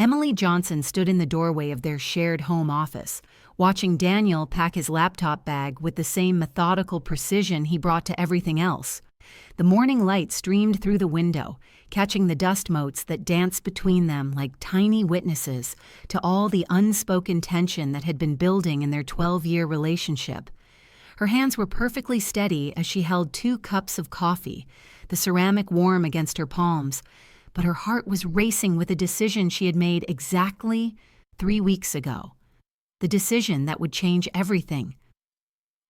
Emily Johnson stood in the doorway of their shared home office, watching Daniel pack his laptop bag with the same methodical precision he brought to everything else. The morning light streamed through the window, catching the dust motes that danced between them like tiny witnesses to all the unspoken tension that had been building in their 12-year relationship. Her hands were perfectly steady as she held 2 cups of coffee, the ceramic warm against her palms, but her heart was racing with a decision she had made exactly 3 weeks ago. The decision that would change everything.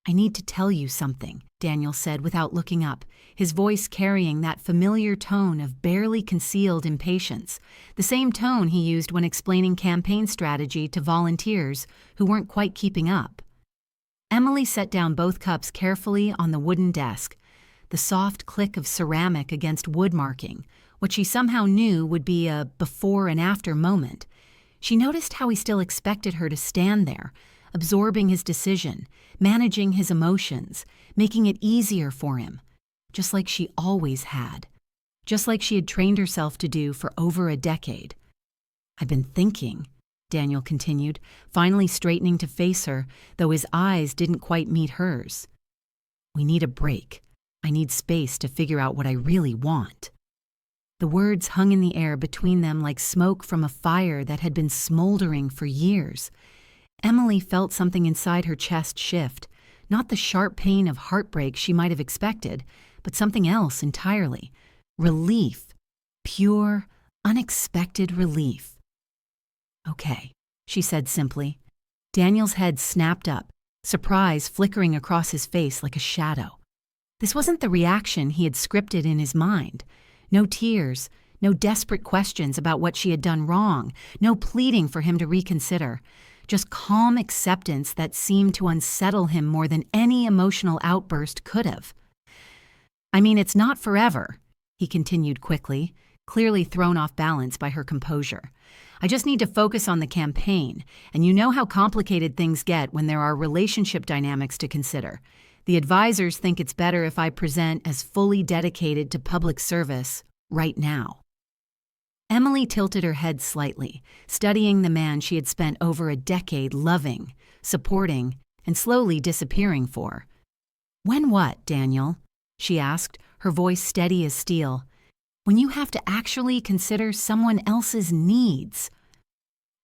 "I need to tell you something," Daniel said without looking up, his voice carrying that familiar tone of barely concealed impatience, the same tone he used when explaining campaign strategy to volunteers who weren't quite keeping up. Emily set down both cups carefully on the wooden desk, the soft click of ceramic against wood marking, what she somehow knew would be a before and after moment. She noticed how he still expected her to stand there, absorbing his decision, managing his emotions, making it easier for him, just like she always had, just like she had trained herself to do for over a decade. "I've been thinking," Daniel continued, finally straightening to face her, though his eyes didn't quite meet hers. "We need a break. I need space to figure out what I really want." The words hung in the air between them like smoke from a fire that had been smoldering for years. Emily felt something inside her chest shift, not the sharp pain of heartbreak she might have expected, but something else entirely. Relief. Pure, unexpected relief. "Okay," she said simply. Daniel's head snapped up, surprise flickering across his face like a shadow. This wasn't the reaction he had scripted in his mind. No tears, no desperate questions about what she had done wrong, no pleading for him to reconsider. Just calm acceptance that seemed to unsettle him more than any emotional outburst could have. "I mean, it's not forever," he continued quickly, clearly thrown off balance by her composure. "I just need to focus on the campaign, and you know how complicated things get when there are relationship dynamics to consider. The advisors think it's better if I present as fully dedicated to public service right now." Emily tilted her head slightly, studying the man she had spent over a decade loving, supporting, and slowly disappearing for. "When what, Daniel?" she asked, her voice steady as steel. "When you have to actually consider someone else's needs."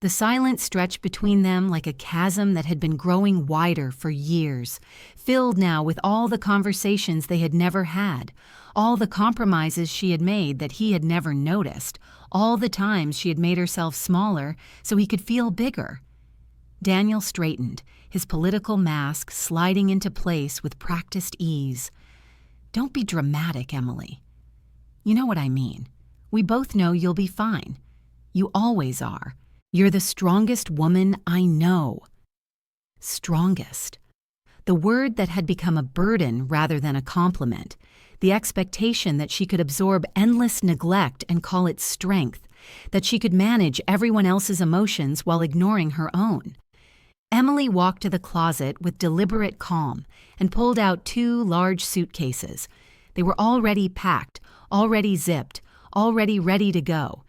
The silence stretched between them like a chasm that had been growing wider for years, filled now with all the conversations they had never had, all the compromises she had made that he had never noticed, all the times she had made herself smaller so he could feel bigger. Daniel straightened, his political mask sliding into place with practiced ease. "Don't be dramatic, Emily. You know what I mean. We both know you'll be fine. You always are. You're the strongest woman I know." Strongest. The word that had become a burden rather than a compliment. The expectation that she could absorb endless neglect and call it strength, that she could manage everyone else's emotions while ignoring her own. Emily walked to the closet with deliberate calm and pulled out 2 large suitcases. They were already packed, already zipped, already ready to go.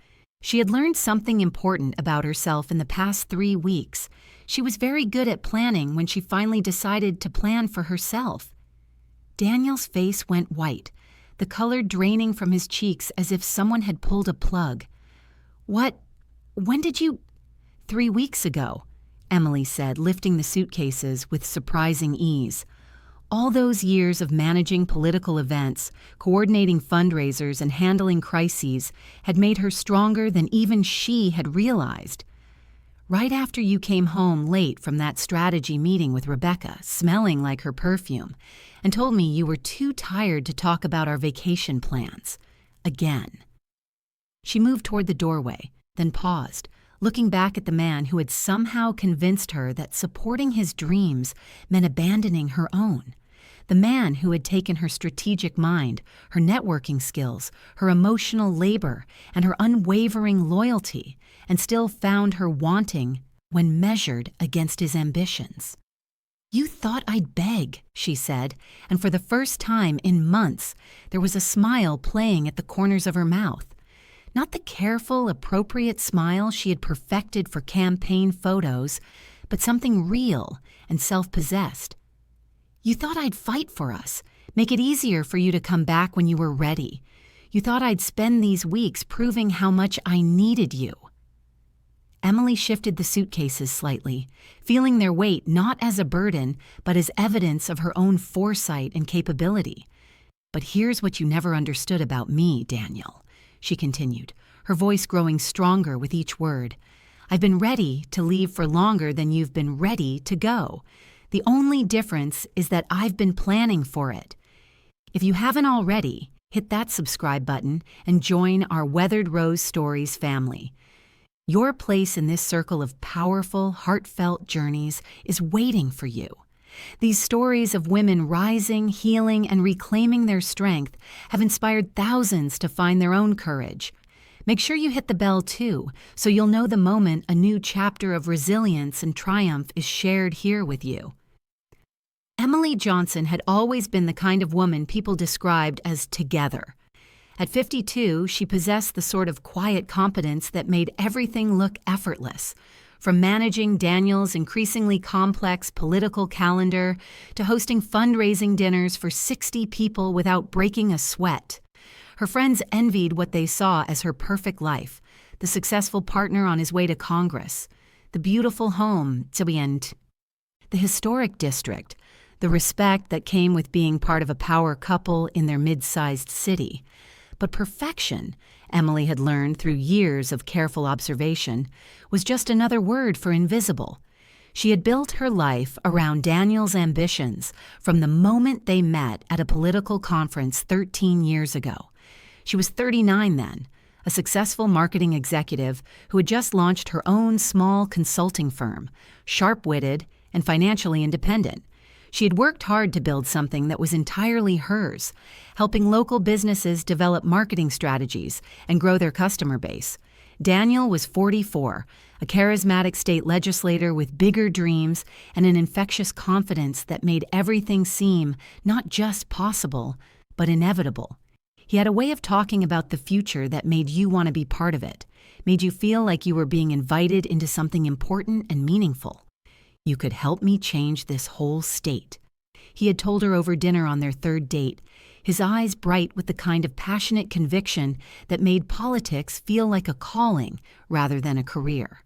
She had learned something important about herself in the past 3 weeks. She was very good at planning when she finally decided to plan for herself. Daniel's face went white, the color draining from his cheeks as if someone had pulled a plug. When did you—" 3 weeks ago, Emily said, lifting the suitcases with surprising ease. All those years of managing political events, coordinating fundraisers, and handling crises had made her stronger than even she had realized. "Right after you came home late from that strategy meeting with Rebecca, smelling like her perfume, and told me you were too tired to talk about our vacation plans. Again." She moved toward the doorway, then paused, looking back at the man who had somehow convinced her that supporting his dreams meant abandoning her own. The man who had taken her strategic mind, her networking skills, her emotional labor, and her unwavering loyalty, and still found her wanting when measured against his ambitions. "You thought I'd beg," she said, and for the first time in months, there was a smile playing at the corners of her mouth. Not the careful, appropriate smile she had perfected for campaign photos, but something real and self-possessed. "You thought I'd fight for us, make it easier for you to come back when you were ready. You thought I'd spend these weeks proving how much I needed you." Emily shifted the suitcases slightly, feeling their weight not as a burden, but as evidence of her own foresight and capability. "But here's what you never understood about me, Daniel," she continued, her voice growing stronger with each word. "I've been ready to leave for longer than you've been ready to go. The only difference is that I've been planning for it. If you haven't already, hit that subscribe button and join our Weathered Rose Stories family. Your place in this circle of powerful, heartfelt journeys is waiting for you. These stories of women rising, healing, and reclaiming their strength have inspired thousands to find their own courage. Make sure you hit the bell too, so you'll know the moment a new chapter of resilience and triumph is shared here with you. Emily Johnson had always been the kind of woman people described as together. At 52, she possessed the sort of quiet competence that made everything look effortless. From managing Daniel's increasingly complex political calendar to hosting fundraising dinners for 60 people without breaking a sweat. Her friends envied what they saw as her perfect life, the successful partner on his way to Congress, the beautiful home, the historic district, the respect that came with being part of a power couple in their mid-sized city. But perfection, Emily had learned through years of careful observation, was just another word for invisible. She had built her life around Daniel's ambitions from the moment they met at a political conference 13 years ago. She was 39 then, a successful marketing executive who had just launched her own small consulting firm, sharp-witted and financially independent. She had worked hard to build something that was entirely hers, helping local businesses develop marketing strategies and grow their customer base. Daniel was 44, a charismatic state legislator with bigger dreams and an infectious confidence that made everything seem not just possible, but inevitable. He had a way of talking about the future that made you want to be part of it, made you feel like you were being invited into something important and meaningful. "You could help me change this whole state," he had told her over dinner on their third date, his eyes bright with the kind of passionate conviction that made politics feel like a calling rather than a career.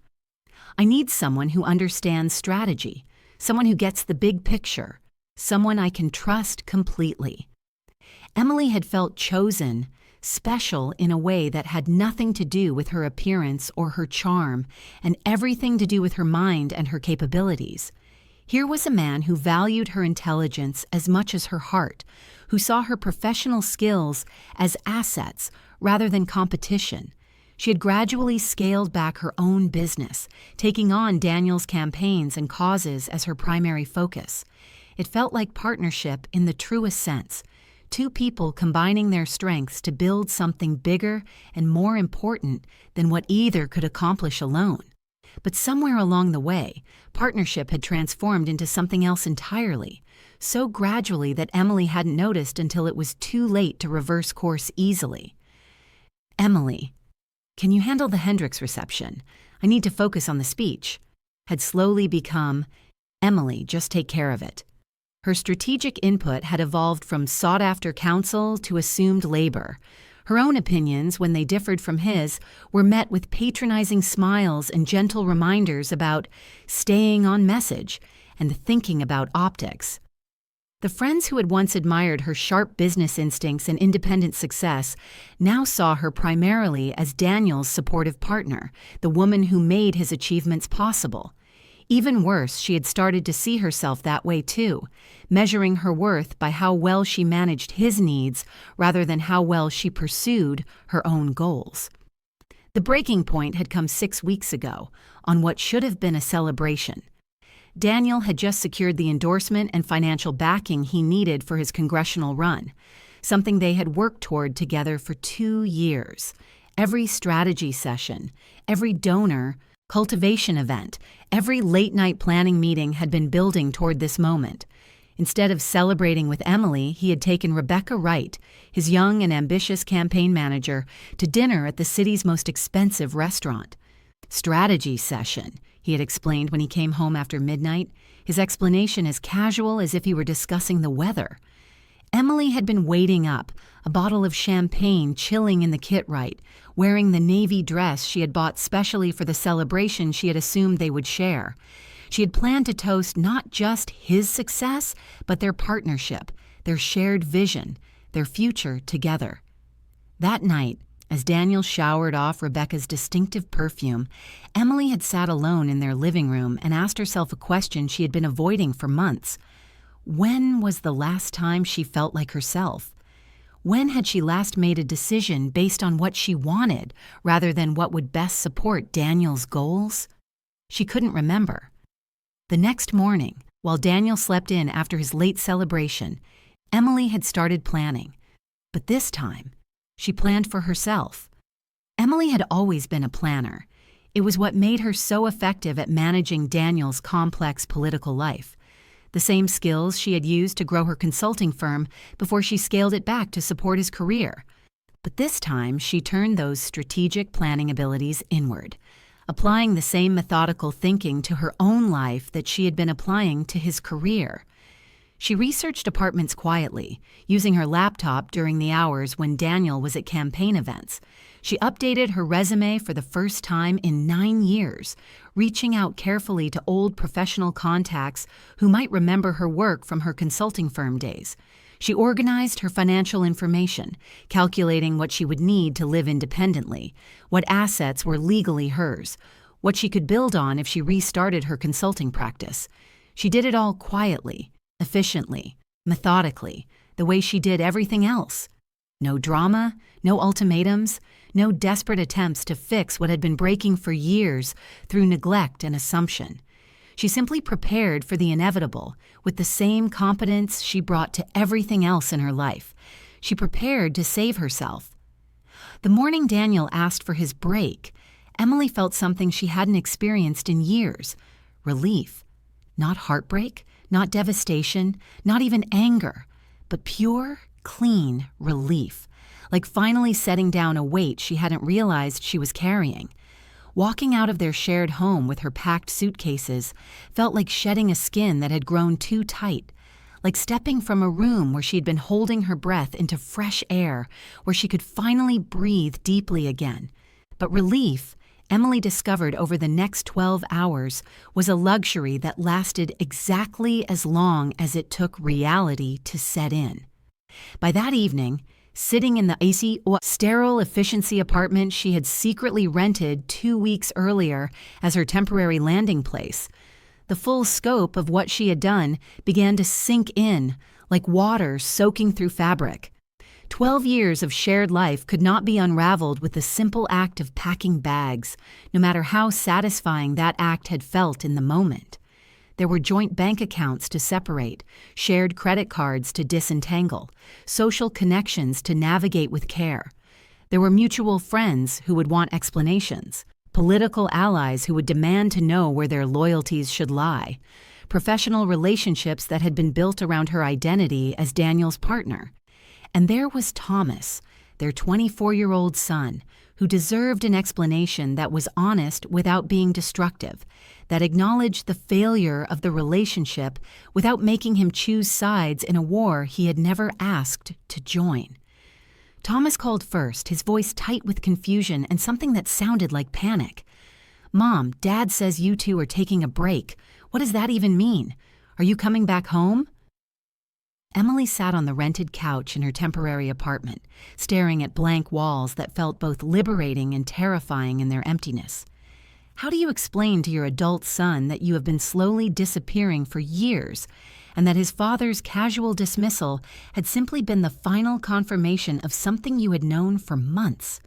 "I need someone who understands strategy, someone who gets the big picture, someone I can trust completely." Emily had felt chosen, special in a way that had nothing to do with her appearance or her charm, and everything to do with her mind and her capabilities. Here was a man who valued her intelligence as much as her heart, who saw her professional skills as assets rather than competition. She had gradually scaled back her own business, taking on Daniel's campaigns and causes as her primary focus. It felt like partnership in the truest sense. Two people combining their strengths to build something bigger and more important than what either could accomplish alone. But somewhere along the way, partnership had transformed into something else entirely, so gradually that Emily hadn't noticed until it was too late to reverse course easily. "Emily, can you handle the Hendricks reception? I need to focus on the speech," had slowly become, "Emily, just take care of it." Her strategic input had evolved from sought-after counsel to assumed labor. Her own opinions, when they differed from his, were met with patronizing smiles and gentle reminders about staying on message and thinking about optics. The friends who had once admired her sharp business instincts and independent success now saw her primarily as Daniel's supportive partner, the woman who made his achievements possible. Even worse, she had started to see herself that way too, measuring her worth by how well she managed his needs rather than how well she pursued her own goals. The breaking point had come 6 weeks ago, on what should have been a celebration. Daniel had just secured the endorsement and financial backing he needed for his congressional run, something they had worked toward together for 2 years. Every strategy session, every donor, cultivation event, every late-night planning meeting had been building toward this moment. Instead of celebrating with Emily, he had taken Rebecca Wright, his young and ambitious campaign manager, to dinner at the city's most expensive restaurant. Strategy session, he had explained when he came home after midnight, his explanation as casual as if he were discussing the weather. Emily had been waiting up, a bottle of champagne chilling in the Kit-Wright, wearing the navy dress she had bought specially for the celebration she had assumed they would share. She had planned to toast not just his success, but their partnership, their shared vision, their future together. That night, as Daniel showered off Rebecca's distinctive perfume, Emily had sat alone in their living room and asked herself a question she had been avoiding for months. When was the last time she felt like herself? When had she last made a decision based on what she wanted rather than what would best support Daniel's goals? She couldn't remember. The next morning, while Daniel slept in after his late celebration, Emily had started planning. But this time, she planned for herself. Emily had always been a planner. It was what made her so effective at managing Daniel's complex political life. The same skills she had used to grow her consulting firm before she scaled it back to support his career. But this time, she turned those strategic planning abilities inward, applying the same methodical thinking to her own life that she had been applying to his career. She researched apartments quietly, using her laptop during the hours when Daniel was at campaign events. She updated her resume for the first time in 9 years, reaching out carefully to old professional contacts who might remember her work from her consulting firm days. She organized her financial information, calculating what she would need to live independently, what assets were legally hers, what she could build on if she restarted her consulting practice. She did it all quietly, efficiently, methodically, the way she did everything else. No drama, no ultimatums, no desperate attempts to fix what had been breaking for years through neglect and assumption. She simply prepared for the inevitable with the same competence she brought to everything else in her life. She prepared to save herself. The morning Daniel asked for his break, Emily felt something she hadn't experienced in years: relief. Not heartbreak, not devastation, not even anger, but pure, clean relief, like finally setting down a weight she hadn't realized she was carrying. Walking out of their shared home with her packed suitcases felt like shedding a skin that had grown too tight, like stepping from a room where she had been holding her breath into fresh air, where she could finally breathe deeply again. But relief, Emily discovered over the next 12 hours, was a luxury that lasted exactly as long as it took reality to set in. By that evening, sitting in the AC or sterile efficiency apartment she had secretly rented 2 weeks earlier as her temporary landing place, the full scope of what she had done began to sink in, like water soaking through fabric. 12 years of shared life could not be unraveled with the simple act of packing bags, no matter how satisfying that act had felt in the moment. There were joint bank accounts to separate, shared credit cards to disentangle, social connections to navigate with care. There were mutual friends who would want explanations, political allies who would demand to know where their loyalties should lie, professional relationships that had been built around her identity as Daniel's partner. And there was Thomas, their 24-year-old son, who deserved an explanation that was honest without being destructive, that acknowledged the failure of the relationship without making him choose sides in a war he had never asked to join. Thomas called first, his voice tight with confusion and something that sounded like panic. "Mom, Dad says you two are taking a break. What does that even mean? Are you coming back home?" Emily sat on the rented couch in her temporary apartment, staring at blank walls that felt both liberating and terrifying in their emptiness. How do you explain to your adult son that you have been slowly disappearing for years, and that his father's casual dismissal had simply been the final confirmation of something you had known for months?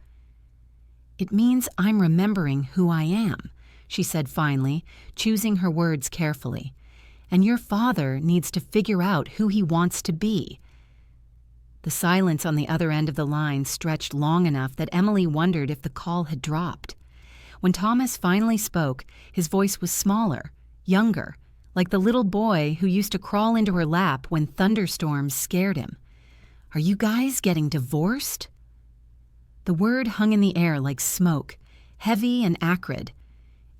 "It means I'm remembering who I am," she said finally, choosing her words carefully. "And your father needs to figure out who he wants to be." The silence on the other end of the line stretched long enough that Emily wondered if the call had dropped. When Thomas finally spoke, his voice was smaller, younger, like the little boy who used to crawl into her lap when thunderstorms scared him. "Are you guys getting divorced?" The word hung in the air like smoke, heavy and acrid.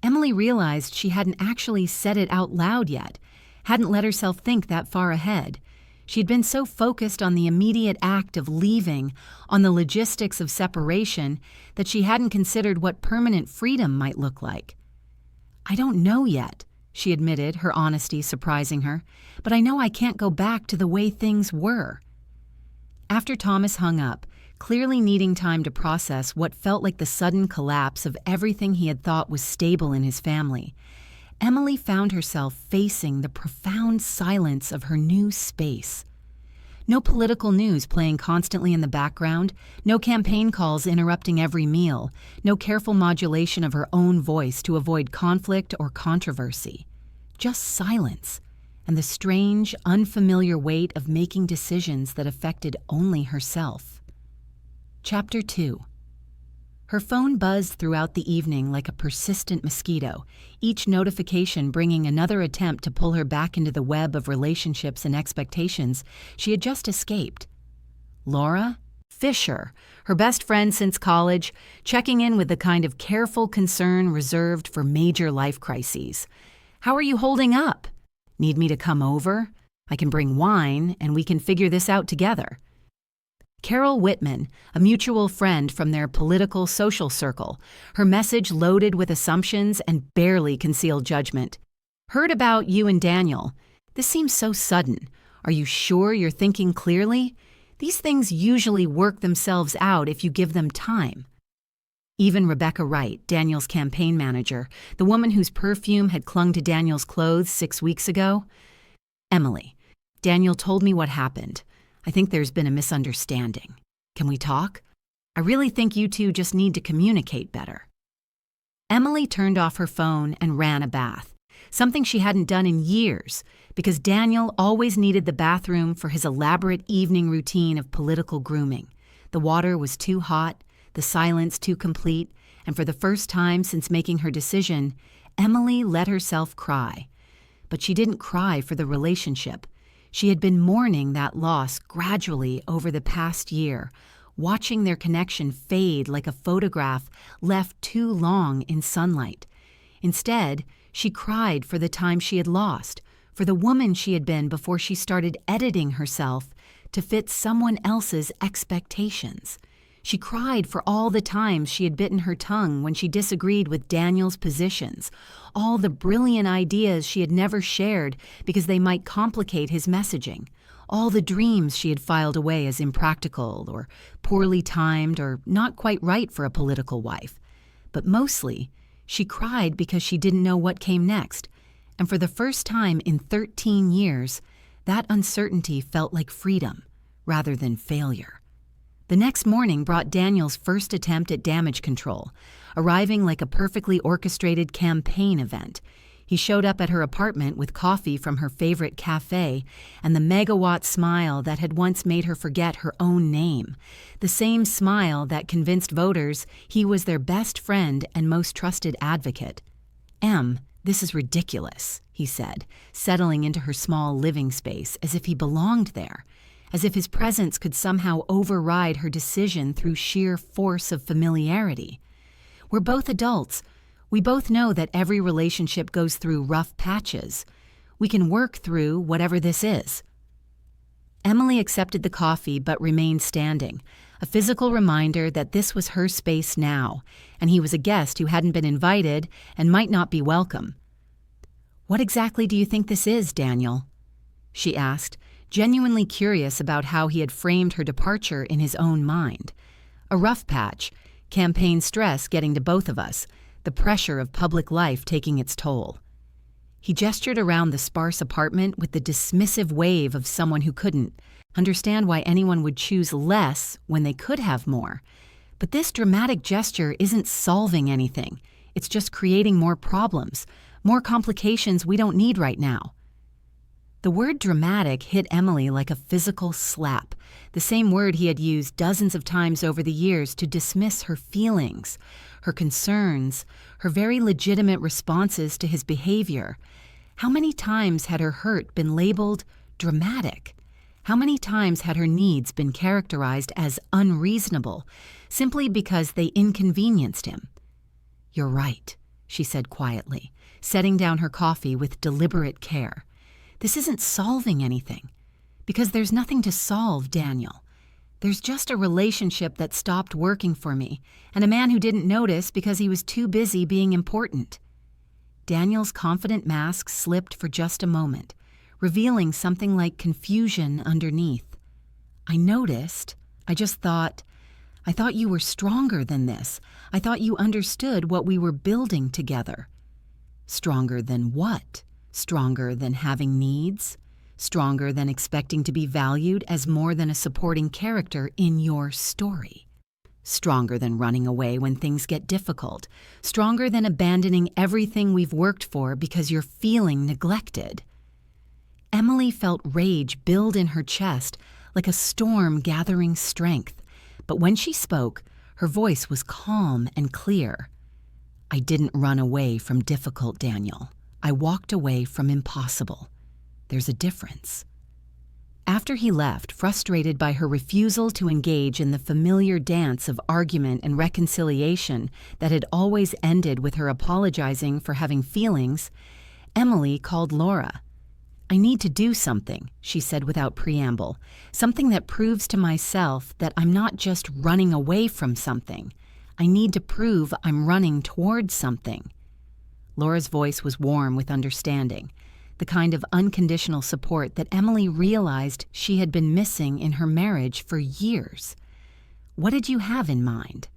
Emily realized she hadn't actually said it out loud yet, hadn't let herself think that far ahead. She'd been so focused on the immediate act of leaving, on the logistics of separation, that she hadn't considered what permanent freedom might look like. "I don't know yet," she admitted, her honesty surprising her, "but I know I can't go back to the way things were." After Thomas hung up, clearly needing time to process what felt like the sudden collapse of everything he had thought was stable in his family, Emily found herself facing the profound silence of her new space. No political news playing constantly in the background, no campaign calls interrupting every meal, no careful modulation of her own voice to avoid conflict or controversy. Just silence, and the strange, unfamiliar weight of making decisions that affected only herself. Chapter 2. Her phone buzzed throughout the evening like a persistent mosquito, each notification bringing another attempt to pull her back into the web of relationships and expectations she had just escaped. Laura? Fisher, her best friend since college, checking in with the kind of careful concern reserved for major life crises. "How are you holding up? Need me to come over? I can bring wine, and we can figure this out together." Carol Whitman, a mutual friend from their political social circle, her message loaded with assumptions and barely concealed judgment. "Heard about you and Daniel. This seems so sudden. Are you sure you're thinking clearly? These things usually work themselves out if you give them time." Even Rebecca Wright, Daniel's campaign manager, the woman whose perfume had clung to Daniel's clothes 6 weeks ago. "Emily, Daniel told me what happened. I think there's been a misunderstanding. Can we talk? I really think you two just need to communicate better." Emily turned off her phone and ran a bath, something she hadn't done in years, because Daniel always needed the bathroom for his elaborate evening routine of political grooming. The water was too hot, the silence too complete, and for the first time since making her decision, Emily let herself cry. But she didn't cry for the relationship. She had been mourning that loss gradually over the past year, watching their connection fade like a photograph left too long in sunlight. Instead, she cried for the time she had lost, for the woman she had been before she started editing herself to fit someone else's expectations. She cried for all the times she had bitten her tongue when she disagreed with Daniel's positions, all the brilliant ideas she had never shared because they might complicate his messaging, all the dreams she had filed away as impractical or poorly timed or not quite right for a political wife. But mostly, she cried because she didn't know what came next, and for the first time in 13 years, that uncertainty felt like freedom rather than failure. The next morning brought Daniel's first attempt at damage control, arriving like a perfectly orchestrated campaign event. He showed up at her apartment with coffee from her favorite cafe and the megawatt smile that had once made her forget her own name, the same smile that convinced voters he was their best friend and most trusted advocate. "This is ridiculous," he said, settling into her small living space as if he belonged there, as if his presence could somehow override her decision through sheer force of familiarity. "We're both adults. We both know that every relationship goes through rough patches. We can work through whatever this is." Emily accepted the coffee but remained standing, a physical reminder that this was her space now, and he was a guest who hadn't been invited and might not be welcome. "What exactly do you think this is, Daniel?" she asked, genuinely curious about how he had framed her departure in his own mind. A rough patch, campaign stress getting to both of us, the pressure of public life taking its toll. He gestured around the sparse apartment with the dismissive wave of someone who couldn't understand why anyone would choose less when they could have more. But this dramatic gesture isn't solving anything. It's just creating more problems, more complications we don't need right now. The word dramatic hit Emily like a physical slap, the same word he had used dozens of times over the years to dismiss her feelings, her concerns, her very legitimate responses to his behavior. How many times had her hurt been labeled dramatic? How many times had her needs been characterized as unreasonable simply because they inconvenienced him? "You're right," she said quietly, setting down her coffee with deliberate care. "This isn't solving anything. Because there's nothing to solve, Daniel. There's just a relationship that stopped working for me, and a man who didn't notice because he was too busy being important." Daniel's confident mask slipped for just a moment, revealing something like confusion underneath. "I noticed. I thought you were stronger than this. I thought you understood what we were building together." Stronger than what? Stronger than having needs? Stronger than expecting to be valued as more than a supporting character in your story? Stronger than running away when things get difficult? Stronger than abandoning everything we've worked for because you're feeling neglected? Emily felt rage build in her chest like a storm gathering strength, but when she spoke, her voice was calm and clear. "I didn't run away from difficult, Daniel. I walked away from impossible. There's a difference." After he left, frustrated by her refusal to engage in the familiar dance of argument and reconciliation that had always ended with her apologizing for having feelings, Emily called Laura. "I need to do something," she said without preamble, "something that proves to myself that I'm not just running away from something. I need to prove I'm running towards something." Laura's voice was warm with understanding, the kind of unconditional support that Emily realized she had been missing in her marriage for years. "What did you have in mind?"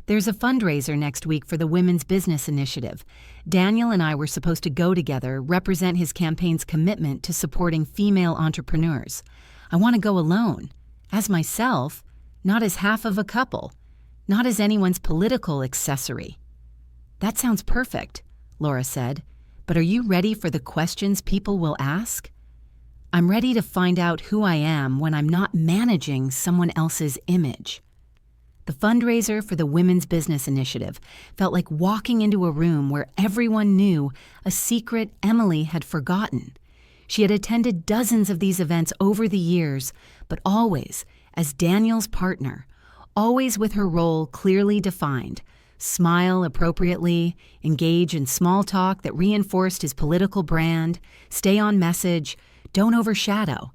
"There's a fundraiser next week for the Women's Business Initiative. Daniel and I were supposed to go together, represent his campaign's commitment to supporting female entrepreneurs. I want to go alone, as myself, not as half of a couple, not as anyone's political accessory." "That sounds perfect," Laura said. "But are you ready for the questions people will ask?" "I'm ready to find out who I am when I'm not managing someone else's image." The fundraiser for the Women's Business Initiative felt like walking into a room where everyone knew a secret Emily had forgotten. She had attended dozens of these events over the years, but always as Daniel's partner, always with her role clearly defined: smile appropriately, engage in small talk that reinforced his political brand, stay on message, don't overshadow.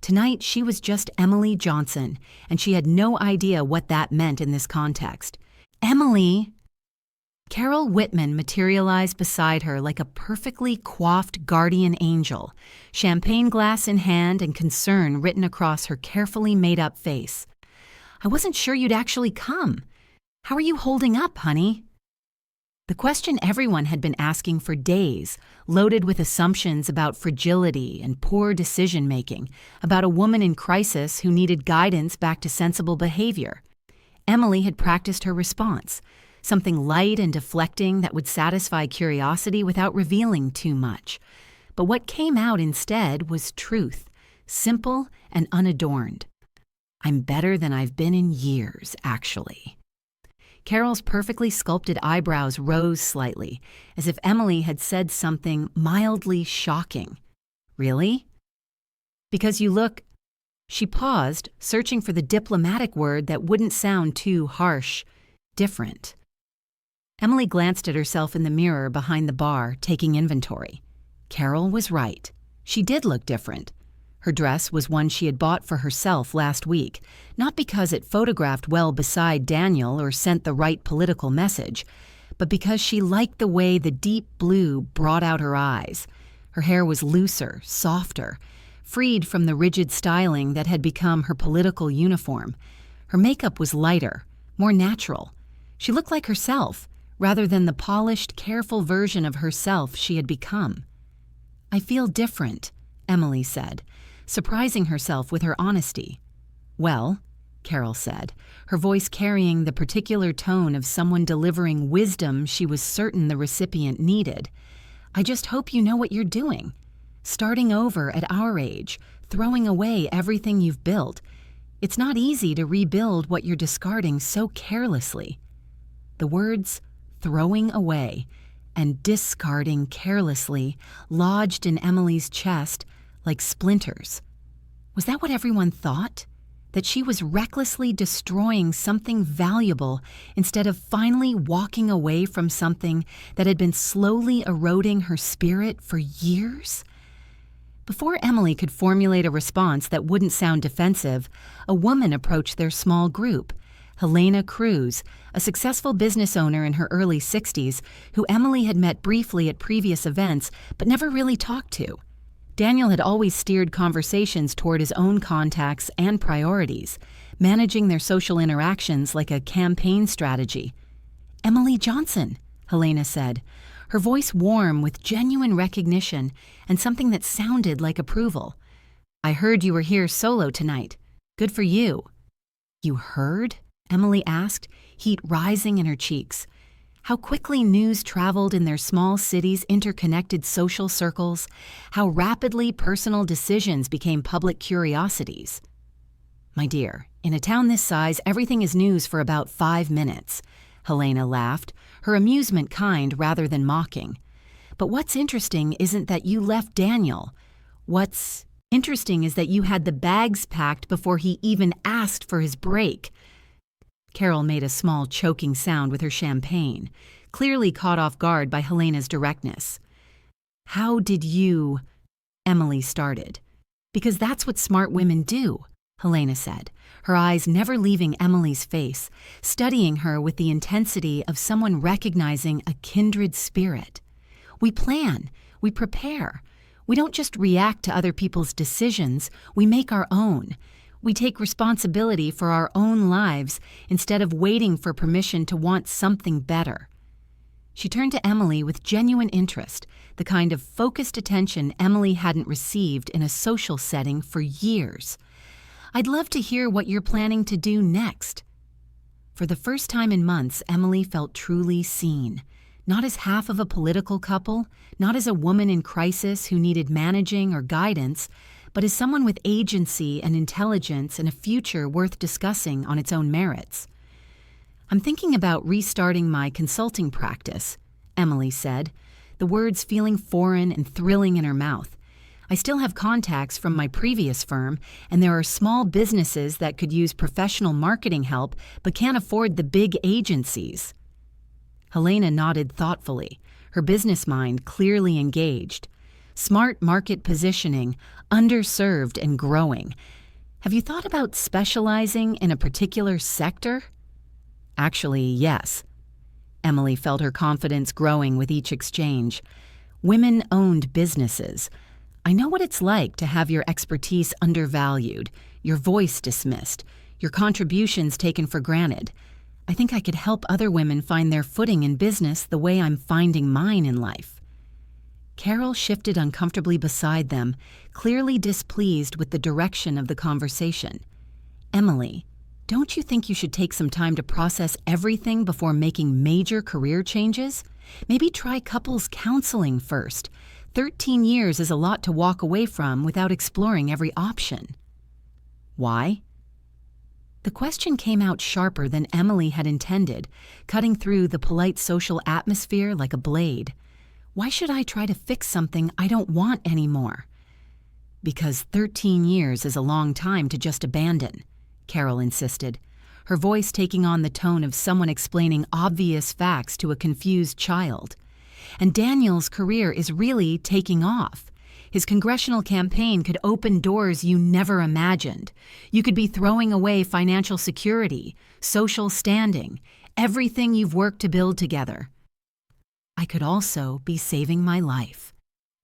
Tonight, she was just Emily Johnson, and she had no idea what that meant in this context. "Emily!" Carol Whitman materialized beside her like a perfectly coiffed guardian angel, champagne glass in hand and concern written across her carefully made-up face. "I wasn't sure you'd actually come. How are you holding up, honey?" The question everyone had been asking for days, loaded with assumptions about fragility and poor decision-making, about a woman in crisis who needed guidance back to sensible behavior. Emily had practiced her response, something light and deflecting that would satisfy curiosity without revealing too much. But what came out instead was truth, simple and unadorned. "I'm better than I've been in years, actually." Carol's perfectly sculpted eyebrows rose slightly, as if Emily had said something mildly shocking. "Really?" "Because you look—" She paused, searching for the diplomatic word that wouldn't sound too harsh. "Different." Emily glanced at herself in the mirror behind the bar, taking inventory. Carol was right. She did look different. Her dress was one she had bought for herself last week, not because it photographed well beside Daniel or sent the right political message, but because she liked the way the deep blue brought out her eyes. Her hair was looser, softer, freed from the rigid styling that had become her political uniform. Her makeup was lighter, more natural. She looked like herself, rather than the polished, careful version of herself she had become. "I feel different," Emily said, surprising herself with her honesty. "Well," Carol said, her voice carrying the particular tone of someone delivering wisdom she was certain the recipient needed, "I just hope you know what you're doing. Starting over at our age, throwing away everything you've built. It's not easy to rebuild what you're discarding so carelessly." The words, "throwing away," and discarding carelessly, lodged in Emily's chest like splinters. Was that what everyone thought? That she was recklessly destroying something valuable instead of finally walking away from something that had been slowly eroding her spirit for years? Before Emily could formulate a response that wouldn't sound defensive, a woman approached their small group, Helena Cruz, a successful business owner in her early 60s who Emily had met briefly at previous events but never really talked to. Daniel had always steered conversations toward his own contacts and priorities, managing their social interactions like a campaign strategy. "Emily Johnson," Helena said, her voice warm with genuine recognition and something that sounded like approval. "I heard you were here solo tonight. Good for you." "You heard?" Emily asked, heat rising in her cheeks. How quickly news traveled in their small cities' interconnected social circles, how rapidly personal decisions became public curiosities. "My dear, in a town this size, everything is news for about 5 minutes," Helena laughed, her amusement kind rather than mocking. "But what's interesting isn't that you left Daniel. What's interesting is that you had the bags packed before he even asked for his break." Carol made a small choking sound with her champagne, clearly caught off guard by Helena's directness. "How did you—" Emily started. "Because that's what smart women do," Helena said, her eyes never leaving Emily's face, studying her with the intensity of someone recognizing a kindred spirit. "We plan, we prepare. We don't just react to other people's decisions, we make our own. We take responsibility for our own lives instead of waiting for permission to want something better." She turned to Emily with genuine interest, the kind of focused attention Emily hadn't received in a social setting for years. "I'd love to hear what you're planning to do next." For the first time in months, Emily felt truly seen. Not as half of a political couple, not as a woman in crisis who needed managing or guidance, but as someone with agency and intelligence and a future worth discussing on its own merits. "I'm thinking about restarting my consulting practice," Emily said, the words feeling foreign and thrilling in her mouth. "I still have contacts from my previous firm, and there are small businesses that could use professional marketing help but can't afford the big agencies." Helena nodded thoughtfully, her business mind clearly engaged. Smart market positioning, underserved and growing. "Have you thought about specializing in a particular sector?" "Actually, yes." Emily felt her confidence growing with each exchange. "Women-owned businesses. I know what it's like to have your expertise undervalued, your voice dismissed, your contributions taken for granted. I think I could help other women find their footing in business the way I'm finding mine in life." Carol shifted uncomfortably beside them, clearly displeased with the direction of the conversation. "Emily, don't you think you should take some time to process everything before making major career changes? Maybe try couples counseling first. 13 years is a lot to walk away from without exploring every option." "Why?" The question came out sharper than Emily had intended, cutting through the polite social atmosphere like a blade. "Why should I try to fix something I don't want anymore?" "Because 13 years is a long time to just abandon," Carol insisted, her voice taking on the tone of someone explaining obvious facts to a confused child. "And Daniel's career is really taking off. His congressional campaign could open doors you never imagined. You could be throwing away financial security, social standing, everything you've worked to build together. I could also be saving my life,"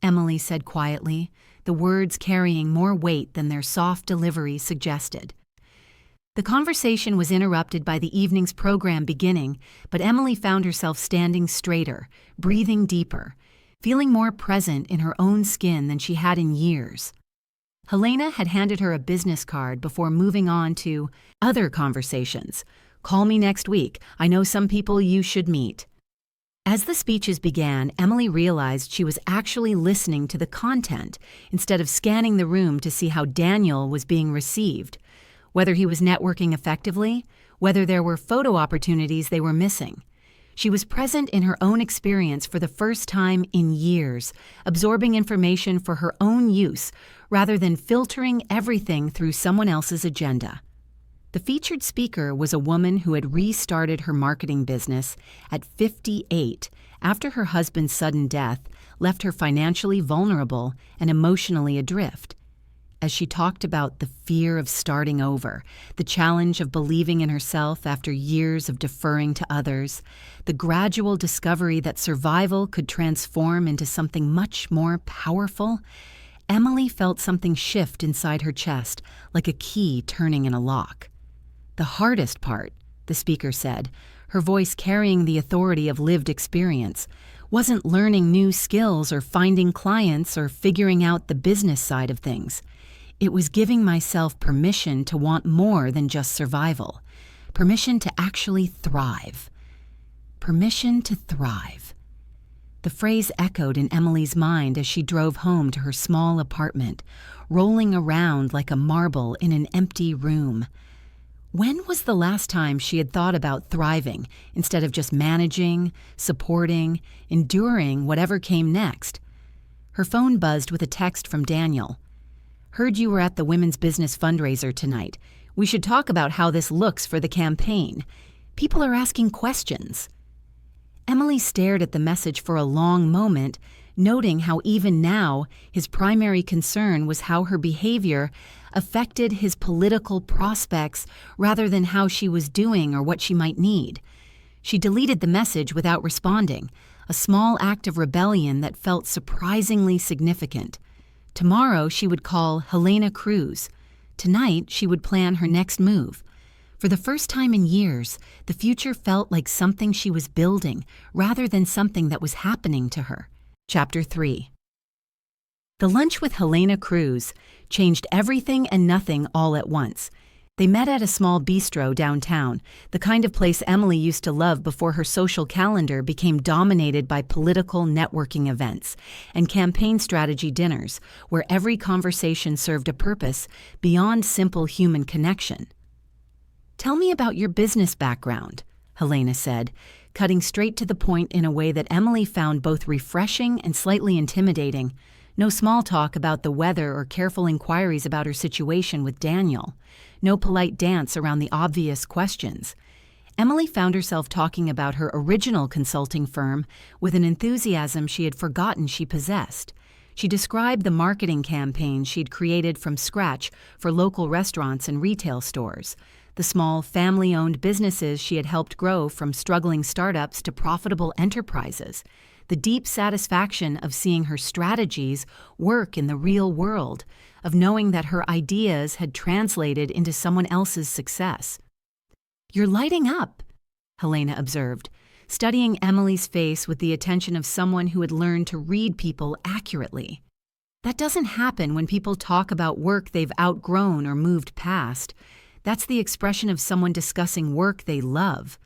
Emily said quietly, the words carrying more weight than their soft delivery suggested. The conversation was interrupted by the evening's program beginning, but Emily found herself standing straighter, breathing deeper, feeling more present in her own skin than she had in years. Helena had handed her a business card before moving on to other conversations. "Call me next week. I know some people you should meet." As the speeches began, Emily realized she was actually listening to the content instead of scanning the room to see how Daniel was being received, whether he was networking effectively, whether there were photo opportunities they were missing. She was present in her own experience for the first time in years, absorbing information for her own use rather than filtering everything through someone else's agenda. The featured speaker was a woman who had restarted her marketing business at 58 after her husband's sudden death left her financially vulnerable and emotionally adrift. As she talked about the fear of starting over, the challenge of believing in herself after years of deferring to others, the gradual discovery that survival could transform into something much more powerful, Emily felt something shift inside her chest, like a key turning in a lock. The hardest part, the speaker said, her voice carrying the authority of lived experience, wasn't learning new skills or finding clients or figuring out the business side of things. It was giving myself permission to want more than just survival, permission to actually thrive. Permission to thrive. The phrase echoed in Emily's mind as she drove home to her small apartment, rolling around like a marble in an empty room. When was the last time she had thought about thriving instead of just managing, supporting, enduring whatever came next? Her phone buzzed with a text from Daniel. "Heard you were at the Women's Business fundraiser tonight. We should talk about how this looks for the campaign. People are asking questions." Emily stared at the message for a long moment, noting how even now his primary concern was how her behavior affected his political prospects rather than how she was doing or what she might need. She deleted the message without responding, a small act of rebellion that felt surprisingly significant. Tomorrow she would call Helena Cruz. Tonight she would plan her next move. For the first time in years, the future felt like something she was building rather than something that was happening to her. Chapter 3. The lunch with Helena Cruz changed everything and nothing all at once. They met at a small bistro downtown, the kind of place Emily used to love before her social calendar became dominated by political networking events and campaign strategy dinners, where every conversation served a purpose beyond simple human connection. "Tell me about your business background," Helena said, cutting straight to the point in a way that Emily found both refreshing and slightly intimidating. No small talk about the weather or careful inquiries about her situation with Daniel. No polite dance around the obvious questions. Emily found herself talking about her original consulting firm with an enthusiasm she had forgotten she possessed. She described the marketing campaign she'd created from scratch for local restaurants and retail stores, the small family-owned businesses she had helped grow from struggling startups to profitable enterprises, the deep satisfaction of seeing her strategies work in the real world, of knowing that her ideas had translated into someone else's success. "You're lighting up," Helena observed, studying Emily's face with the attention of someone who had learned to read people accurately. That doesn't happen when people talk about work they've outgrown or moved past. That's the expression of someone discussing work they love.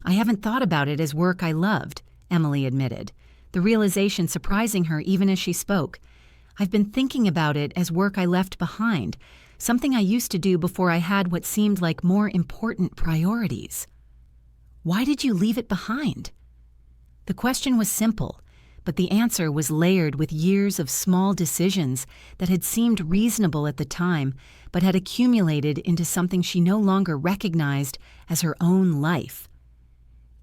"I haven't thought about it as work I loved," Emily admitted, the realization surprising her even as she spoke. "I've been thinking about it as work I left behind, something I used to do before I had what seemed like more important priorities." "Why did you leave it behind?" The question was simple, but the answer was layered with years of small decisions that had seemed reasonable at the time, but had accumulated into something she no longer recognized as her own life.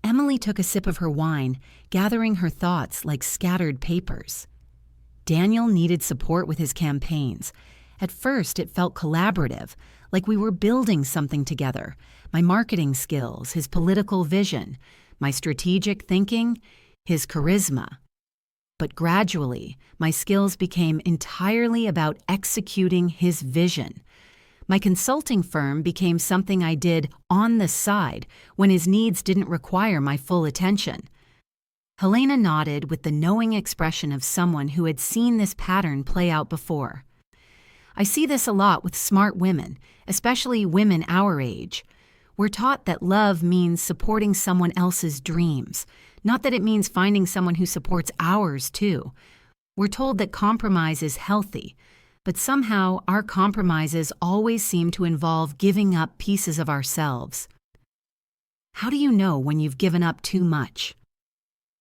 Emily took a sip of her wine, gathering her thoughts like scattered papers. Daniel needed support with his campaigns. At first, it felt collaborative, like we were building something together. My marketing skills, his political vision, my strategic thinking, his charisma. But gradually, my skills became entirely about executing his vision. My consulting firm became something I did on the side when his needs didn't require my full attention. Helena nodded with the knowing expression of someone who had seen this pattern play out before. "I see this a lot with smart women, especially women our age. We're taught that love means supporting someone else's dreams, not that it means finding someone who supports ours too. We're told that compromise is healthy, but somehow our compromises always seem to involve giving up pieces of ourselves." How do you know when you've given up too much?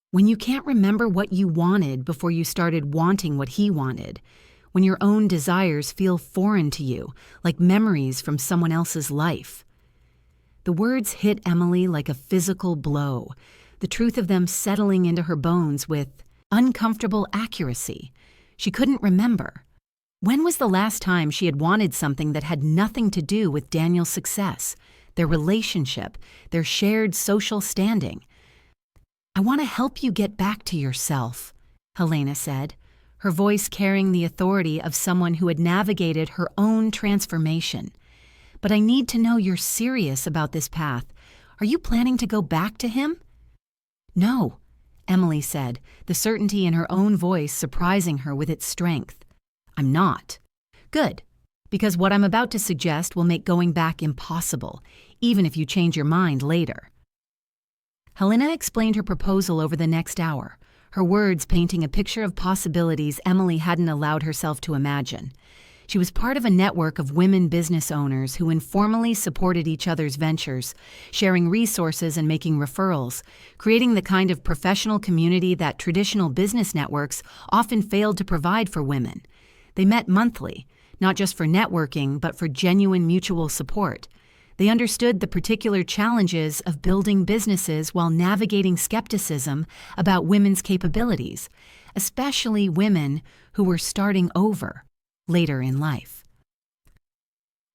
When you can't remember what you wanted before you started wanting what he wanted. When your own desires feel foreign to you, like memories from someone else's life. The words hit Emily like a physical blow, the truth of them settling into her bones with uncomfortable accuracy. She couldn't remember. When was the last time she had wanted something that had nothing to do with Daniel's success, their relationship, their shared social standing? "I want to help you get back to yourself," Helena said, her voice carrying the authority of someone who had navigated her own transformation. "But I need to know you're serious about this path. Are you planning to go back to him?" "No," Emily said, the certainty in her own voice surprising her with its strength. "I'm not." "Good, because what I'm about to suggest will make going back impossible, even if you change your mind later." Helena explained her proposal over the next hour, her words painting a picture of possibilities Emily hadn't allowed herself to imagine. She was part of a network of women business owners who informally supported each other's ventures, sharing resources and making referrals, creating the kind of professional community that traditional business networks often failed to provide for women. They met monthly, not just for networking, but for genuine mutual support. They understood the particular challenges of building businesses while navigating skepticism about women's capabilities, especially women who were starting over later in life.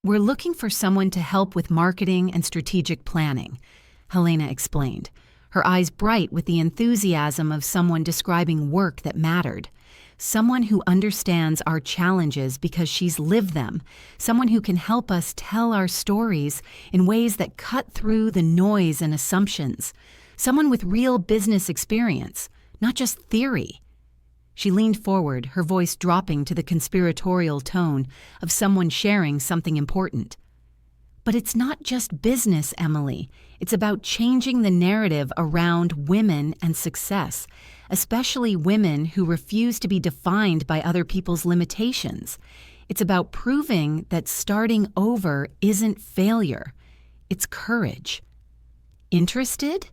"We're looking for someone to help with marketing and strategic planning," Helena explained, her eyes bright with the enthusiasm of someone describing work that mattered. "Someone who understands our challenges because she's lived them, someone who can help us tell our stories in ways that cut through the noise and assumptions, someone with real business experience, not just theory." She leaned forward, her voice dropping to the conspiratorial tone of someone sharing something important. "But it's not just business, Emily. It's about changing the narrative around women and success, especially women who refuse to be defined by other people's limitations. It's about proving that starting over isn't failure. It's courage." "Interested?"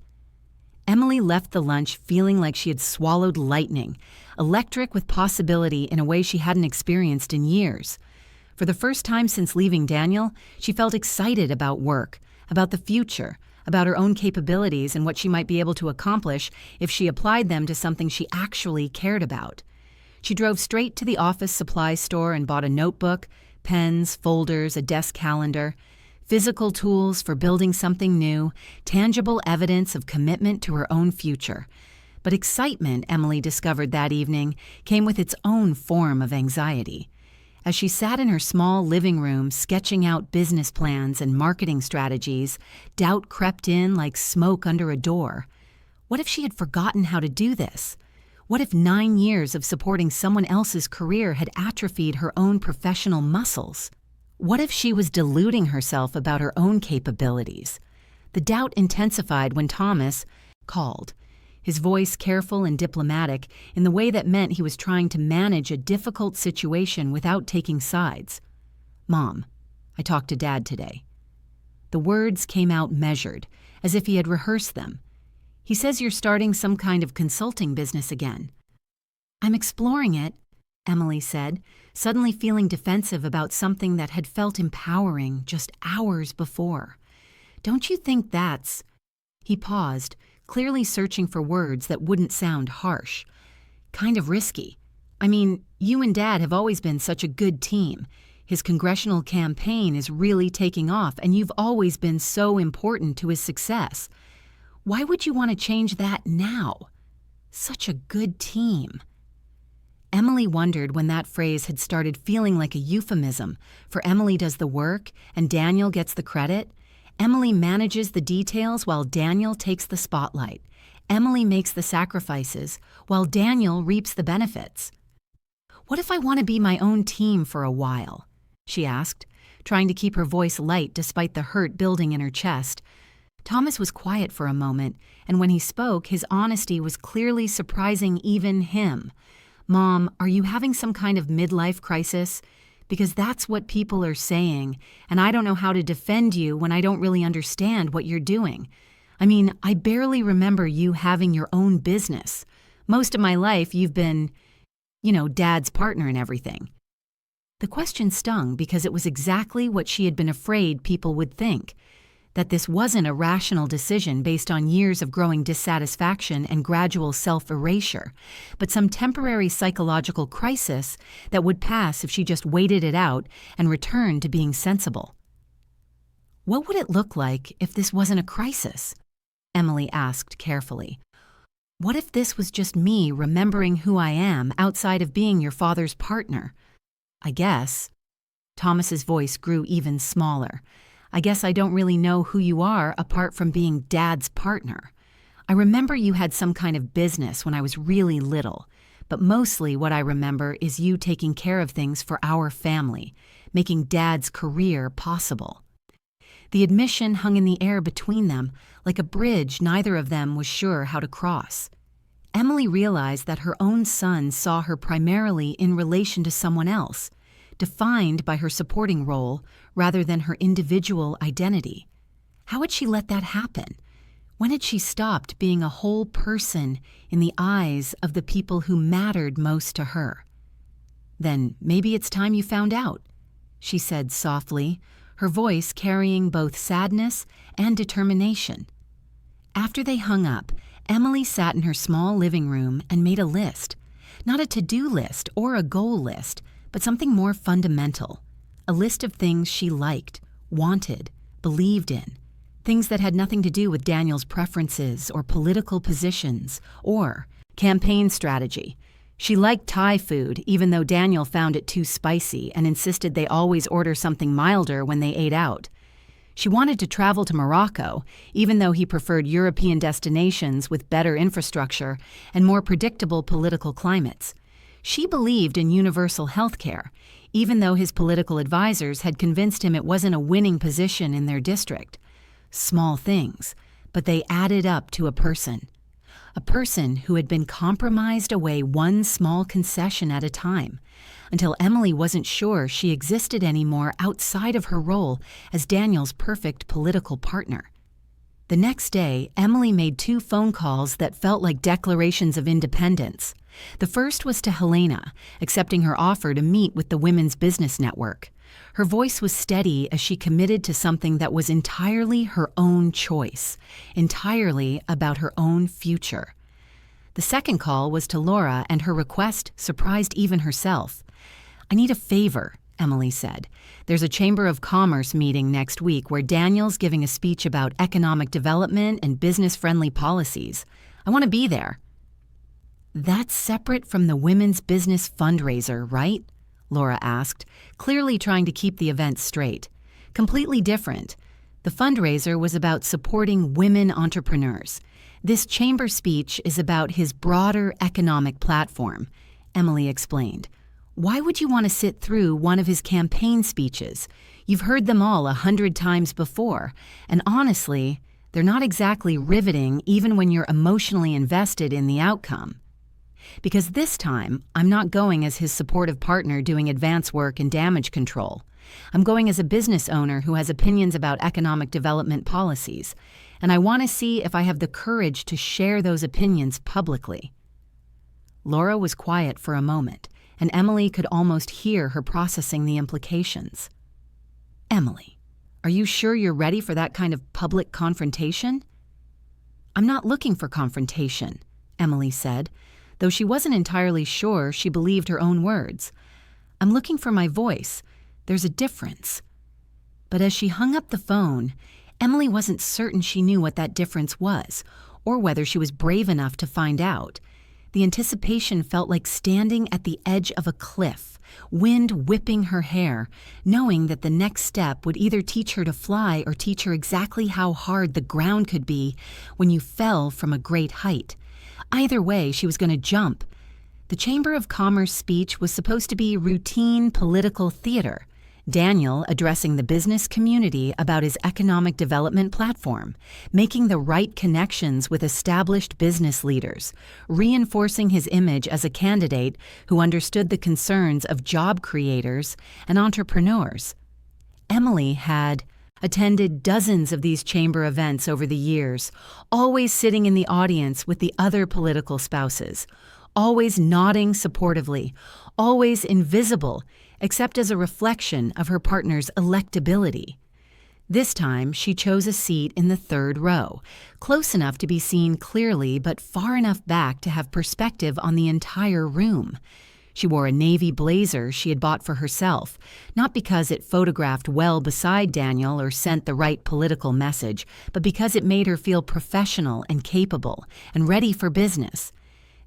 Emily left the lunch feeling like she had swallowed lightning, electric with possibility in a way she hadn't experienced in years. For the first time since leaving Daniel, she felt excited about work, about the future, about her own capabilities and what she might be able to accomplish if she applied them to something she actually cared about. She drove straight to the office supply store and bought a notebook, pens, folders, a desk calendar, physical tools for building something new, tangible evidence of commitment to her own future. But excitement, Emily discovered that evening, came with its own form of anxiety. As she sat in her small living room sketching out business plans and marketing strategies, doubt crept in like smoke under a door. What if she had forgotten how to do this? What if 9 years of supporting someone else's career had atrophied her own professional muscles? What if she was deluding herself about her own capabilities? The doubt intensified when Thomas called, his voice careful and diplomatic in the way that meant he was trying to manage a difficult situation without taking sides. "Mom, I talked to Dad today." The words came out measured, as if he had rehearsed them. "He says you're starting some kind of consulting business again." "I'm exploring it," Emily said, suddenly feeling defensive about something that had felt empowering just hours before. "Don't you think that's—" He paused, clearly searching for words that wouldn't sound harsh. "Kind of risky. I mean, you and Dad have always been such a good team. His congressional campaign is really taking off, and you've always been so important to his success. Why would you want to change that now? Such a good team." Emily wondered when that phrase had started feeling like a euphemism, for Emily does the work and Daniel gets the credit. Emily manages the details while Daniel takes the spotlight. Emily makes the sacrifices while Daniel reaps the benefits. "What if I want to be my own team for a while?" she asked, trying to keep her voice light despite the hurt building in her chest. Thomas was quiet for a moment, and when he spoke, his honesty was clearly surprising even him. "Mom, are you having some kind of midlife crisis? Because that's what people are saying, and I don't know how to defend you when I don't really understand what you're doing. I mean, I barely remember you having your own business. Most of my life, you've been, Dad's partner and everything." The question stung because it was exactly what she had been afraid people would think, that this wasn't a rational decision based on years of growing dissatisfaction and gradual self-erasure, but some temporary psychological crisis that would pass if she just waited it out and returned to being sensible. "What would it look like if this wasn't a crisis?" Emily asked carefully. "What if this was just me remembering who I am outside of being your father's partner? I guess." Thomas's voice grew even smaller. "I guess I don't really know who you are apart from being Dad's partner. I remember you had some kind of business when I was really little, but mostly what I remember is you taking care of things for our family, making Dad's career possible." The admission hung in the air between them, like a bridge neither of them was sure how to cross. Emily realized that her own son saw her primarily in relation to someone else, defined by her supporting role rather than her individual identity. How had she let that happen? When had she stopped being a whole person in the eyes of the people who mattered most to her? "Then maybe it's time you found out," she said softly, her voice carrying both sadness and determination. After they hung up, Emily sat in her small living room and made a list. Not a to-do list or a goal list, but something more fundamental. A list of things she liked, wanted, believed in. Things that had nothing to do with Daniel's preferences or political positions or campaign strategy. She liked Thai food, even though Daniel found it too spicy and insisted they always order something milder when they ate out. She wanted to travel to Morocco, even though he preferred European destinations with better infrastructure and more predictable political climates. She believed in universal health care, even though his political advisors had convinced him it wasn't a winning position in their district. Small things, but they added up to a person. A person who had been compromised away one small concession at a time, until Emily wasn't sure she existed anymore outside of her role as Daniel's perfect political partner. The next day, Emily made 2 phone calls that felt like declarations of independence. The first was to Helena, accepting her offer to meet with the Women's Business Network. Her voice was steady as she committed to something that was entirely her own choice, entirely about her own future. The second call was to Laura, and her request surprised even herself. "I need a favor," Emily said. "There's a Chamber of Commerce meeting next week where Daniel's giving a speech about economic development and business-friendly policies. I want to be there." "That's separate from the Women's Business Fundraiser, right?" Laura asked, clearly trying to keep the event straight. "Completely different. The fundraiser was about supporting women entrepreneurs. This chamber speech is about his broader economic platform," Emily explained. "Why would you want to sit through one of his campaign speeches? You've heard them all 100 times before, and honestly, they're not exactly riveting even when you're emotionally invested in the outcome. Because this time, I'm not going as his supportive partner doing advance work and damage control. I'm going as a business owner who has opinions about economic development policies, and I want to see if I have the courage to share those opinions publicly." Laura was quiet for a moment, and Emily could almost hear her processing the implications. "Emily, are you sure you're ready for that kind of public confrontation?" "I'm not looking for confrontation," Emily said, though she wasn't entirely sure she believed her own words. "I'm looking for my voice. There's a difference." But as she hung up the phone, Emily wasn't certain she knew what that difference was, or whether she was brave enough to find out. The anticipation felt like standing at the edge of a cliff, wind whipping her hair, knowing that the next step would either teach her to fly or teach her exactly how hard the ground could be when you fell from a great height. Either way, she was going to jump. The Chamber of Commerce speech was supposed to be routine political theater. Daniel addressing the business community about his economic development platform, making the right connections with established business leaders, reinforcing his image as a candidate who understood the concerns of job creators and entrepreneurs. Emily had attended dozens of these chamber events over the years, always sitting in the audience with the other political spouses, always nodding supportively, always invisible, except as a reflection of her partner's electability. This time, she chose a seat in the third row, close enough to be seen clearly but far enough back to have perspective on the entire room. She wore a navy blazer she had bought for herself, not because it photographed well beside Daniel or sent the right political message, but because it made her feel professional and capable and ready for business.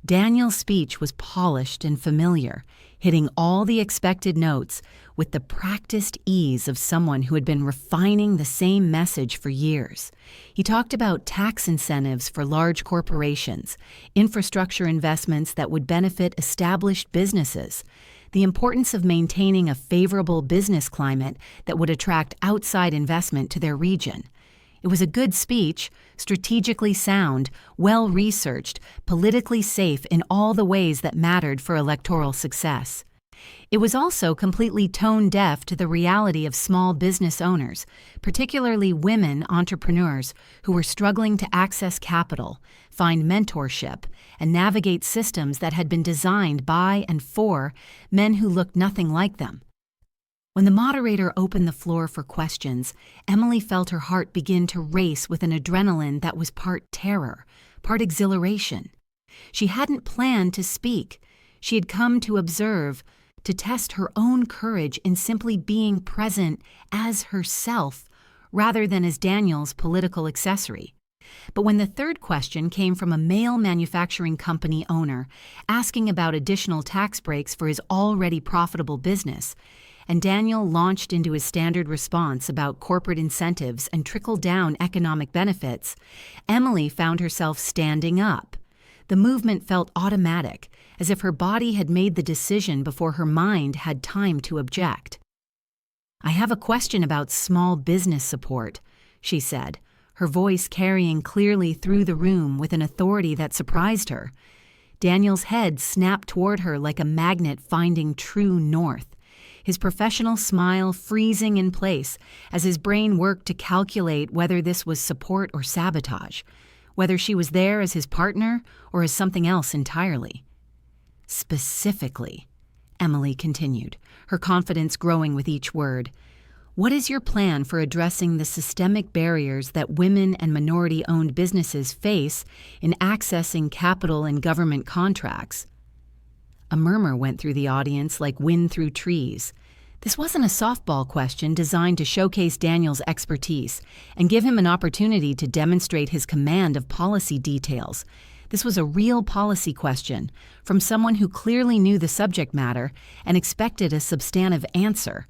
Daniel's speech was polished and familiar, hitting all the expected notes with the practiced ease of someone who had been refining the same message for years. He talked about tax incentives for large corporations, infrastructure investments that would benefit established businesses, the importance of maintaining a favorable business climate that would attract outside investment to their region. It was a good speech, strategically sound, well-researched, politically safe in all the ways that mattered for electoral success. It was also completely tone-deaf to the reality of small business owners, particularly women entrepreneurs who were struggling to access capital, find mentorship, and navigate systems that had been designed by and for men who looked nothing like them. When the moderator opened the floor for questions, Emily felt her heart begin to race with an adrenaline that was part terror, part exhilaration. She hadn't planned to speak. She had come to observe, to test her own courage in simply being present as herself, rather than as Daniel's political accessory. But when the third question came from a male manufacturing company owner asking about additional tax breaks for his already profitable business, and Daniel launched into his standard response about corporate incentives and trickle-down economic benefits, Emily found herself standing up. The movement felt automatic, as if her body had made the decision before her mind had time to object. "I have a question about small business support," she said, her voice carrying clearly through the room with an authority that surprised her. Daniel's head snapped toward her like a magnet finding true north, his professional smile freezing in place as his brain worked to calculate whether this was support or sabotage, whether she was there as his partner or as something else entirely. "Specifically," Emily continued, her confidence growing with each word, "what is your plan for addressing the systemic barriers that women and minority-owned businesses face in accessing capital and government contracts?" A murmur went through the audience like wind through trees. This wasn't a softball question designed to showcase Daniel's expertise and give him an opportunity to demonstrate his command of policy details. This was a real policy question from someone who clearly knew the subject matter and expected a substantive answer.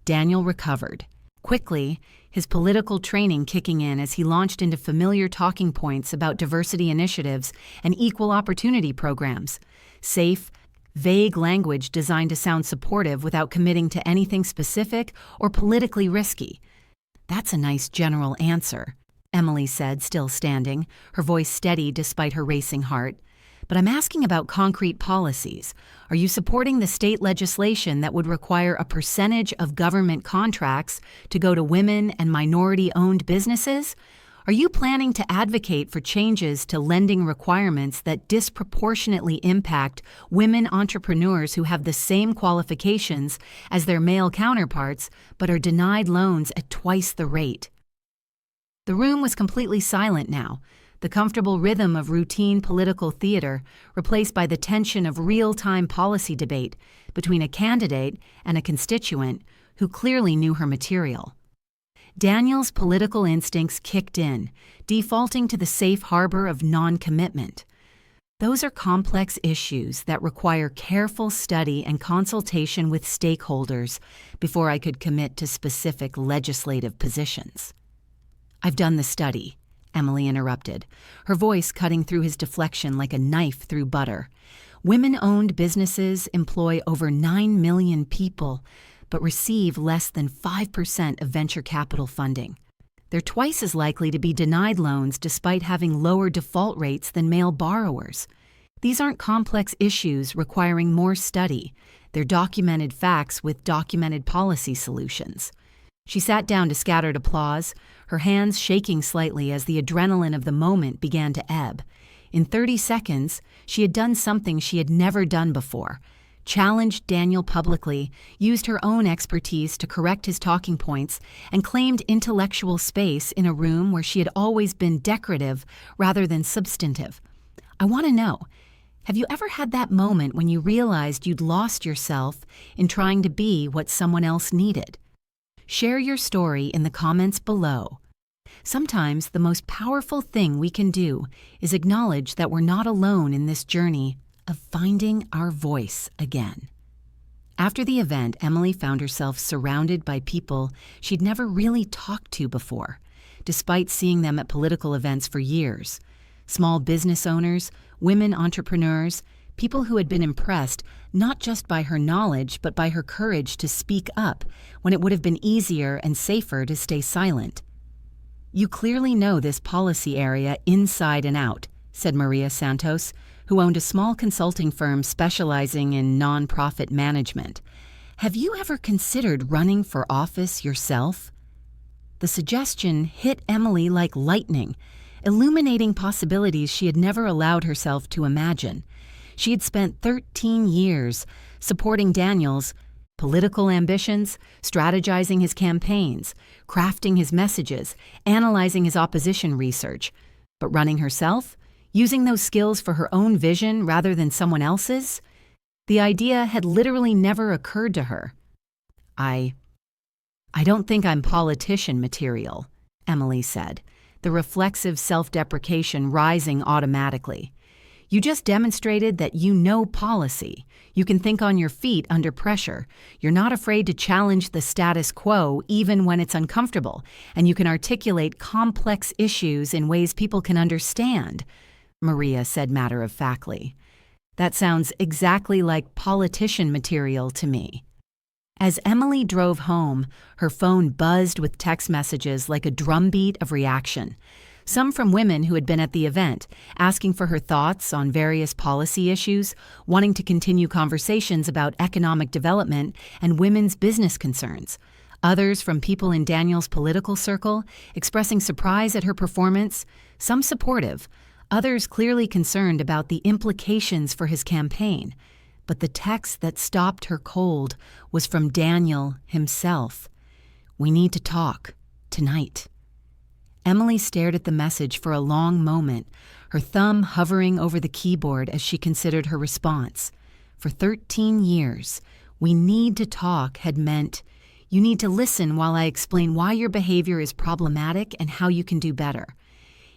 Daniel recovered. Quickly, his political training kicking in as he launched into familiar talking points about diversity initiatives and equal opportunity programs. Safe, vague language designed to sound supportive without committing to anything specific or politically risky. "That's a nice general answer," Emily said, still standing, her voice steady despite her racing heart. "But I'm asking about concrete policies. Are you supporting the state legislation that would require a percentage of government contracts to go to women and minority-owned businesses? Are you planning to advocate for changes to lending requirements that disproportionately impact women entrepreneurs who have the same qualifications as their male counterparts but are denied loans at twice the rate?" The room was completely silent now, the comfortable rhythm of routine political theater replaced by the tension of real-time policy debate between a candidate and a constituent who clearly knew her material. Daniel's political instincts kicked in, defaulting to the safe harbor of non-commitment. Those are complex issues that require careful study and consultation with stakeholders before I could commit to specific legislative positions. "I've done the study," Emily interrupted, her voice cutting through his deflection like a knife through butter. "Women-owned businesses employ over 9 million people, but receive less than 5% of venture capital funding. They're twice as likely to be denied loans despite having lower default rates than male borrowers. These aren't complex issues requiring more study. They're documented facts with documented policy solutions. She sat down to scattered applause, her hands shaking slightly as the adrenaline of the moment began to ebb. In 30 seconds, she had done something she had never done before. Challenged Daniel publicly, used her own expertise to correct his talking points, and claimed intellectual space in a room where she had always been decorative rather than substantive. I want to know, have you ever had that moment when you realized you'd lost yourself in trying to be what someone else needed? Share your story in the comments below. Sometimes the most powerful thing we can do is acknowledge that we're not alone in this journey of finding our voice again. After the event, Emily found herself surrounded by people she'd never really talked to before, despite seeing them at political events for years. Small business owners, women entrepreneurs, people who had been impressed not just by her knowledge but by her courage to speak up when it would have been easier and safer to stay silent. "You clearly know this policy area inside and out," said Maria Santos, who owned a small consulting firm specializing in nonprofit management. "Have you ever considered running for office yourself?" The suggestion hit Emily like lightning, illuminating possibilities she had never allowed herself to imagine. She had spent 13 years supporting Daniel's political ambitions, strategizing his campaigns, crafting his messages, analyzing his opposition research. But running herself? Using those skills for her own vision rather than someone else's? The idea had literally never occurred to her. I don't think I'm politician material," Emily said, the reflexive self-deprecation rising automatically. "You just demonstrated that you know policy. You can think on your feet under pressure. You're not afraid to challenge the status quo even when it's uncomfortable, and you can articulate complex issues in ways people can understand," Maria said matter-of-factly. "That sounds exactly like politician material to me." As Emily drove home, her phone buzzed with text messages like a drumbeat of reaction. Some from women who had been at the event, asking for her thoughts on various policy issues, wanting to continue conversations about economic development and women's business concerns. Others from people in Daniel's political circle, expressing surprise at her performance, some supportive, others clearly concerned about the implications for his campaign. But the text that stopped her cold was from Daniel himself. "We need to talk, tonight." Emily stared at the message for a long moment, her thumb hovering over the keyboard as she considered her response. For 13 years, "We need to talk" had meant, "You need to listen while I explain why your behavior is problematic and how you can do better."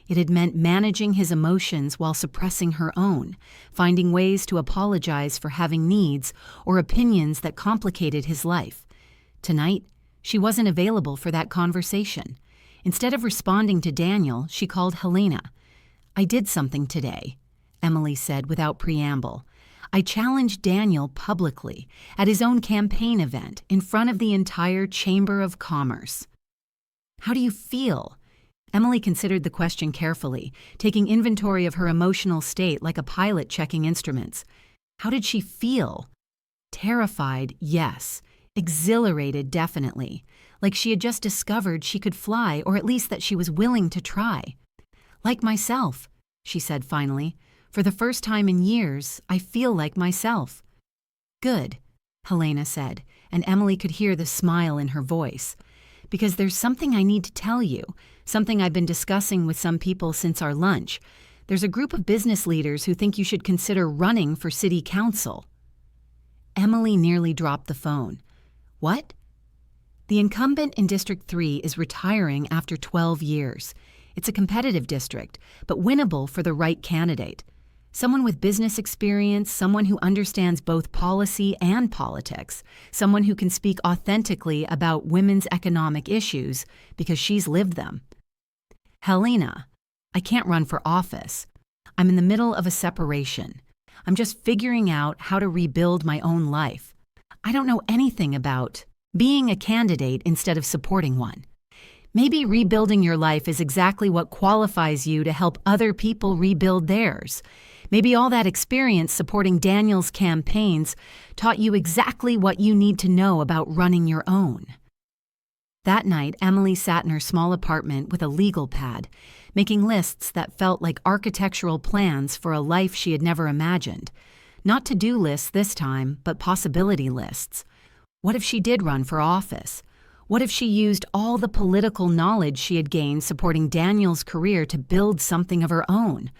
It had meant managing his emotions while suppressing her own, finding ways to apologize for having needs or opinions that complicated his life. Tonight, she wasn't available for that conversation. Instead of responding to Daniel, she called Helena. "I did something today," Emily said without preamble. "I challenged Daniel publicly at his own campaign event in front of the entire Chamber of Commerce." "How do you feel?" Emily considered the question carefully, taking inventory of her emotional state like a pilot checking instruments. How did she feel? Terrified, yes. Exhilarated, definitely. Like she had just discovered she could fly, or at least that she was willing to try. "Like myself," she said finally. "For the first time in years, I feel like myself." "Good," Helena said, and Emily could hear the smile in her voice. "Because there's something I need to tell you, something I've been discussing with some people since our lunch. There's a group of business leaders who think you should consider running for city council." Emily nearly dropped the phone. "What?" "The incumbent in District 3 is retiring after 12 years. It's a competitive district, but winnable for the right candidate. Someone with business experience, someone who understands both policy and politics, someone who can speak authentically about women's economic issues because she's lived them." "Helena, I can't run for office. I'm in the middle of a separation. I'm just figuring out how to rebuild my own life. I don't know anything about being a candidate instead of supporting one. Maybe rebuilding your life is exactly what qualifies you to help other people rebuild theirs. Maybe all that experience supporting Daniel's campaigns taught you exactly what you need to know about running your own." That night, Emily sat in her small apartment with a legal pad, making lists that felt like architectural plans for a life she had never imagined. Not to-do lists this time, but possibility lists. What if she did run for office? What if she used all the political knowledge she had gained supporting Daniel's career to build something of her own?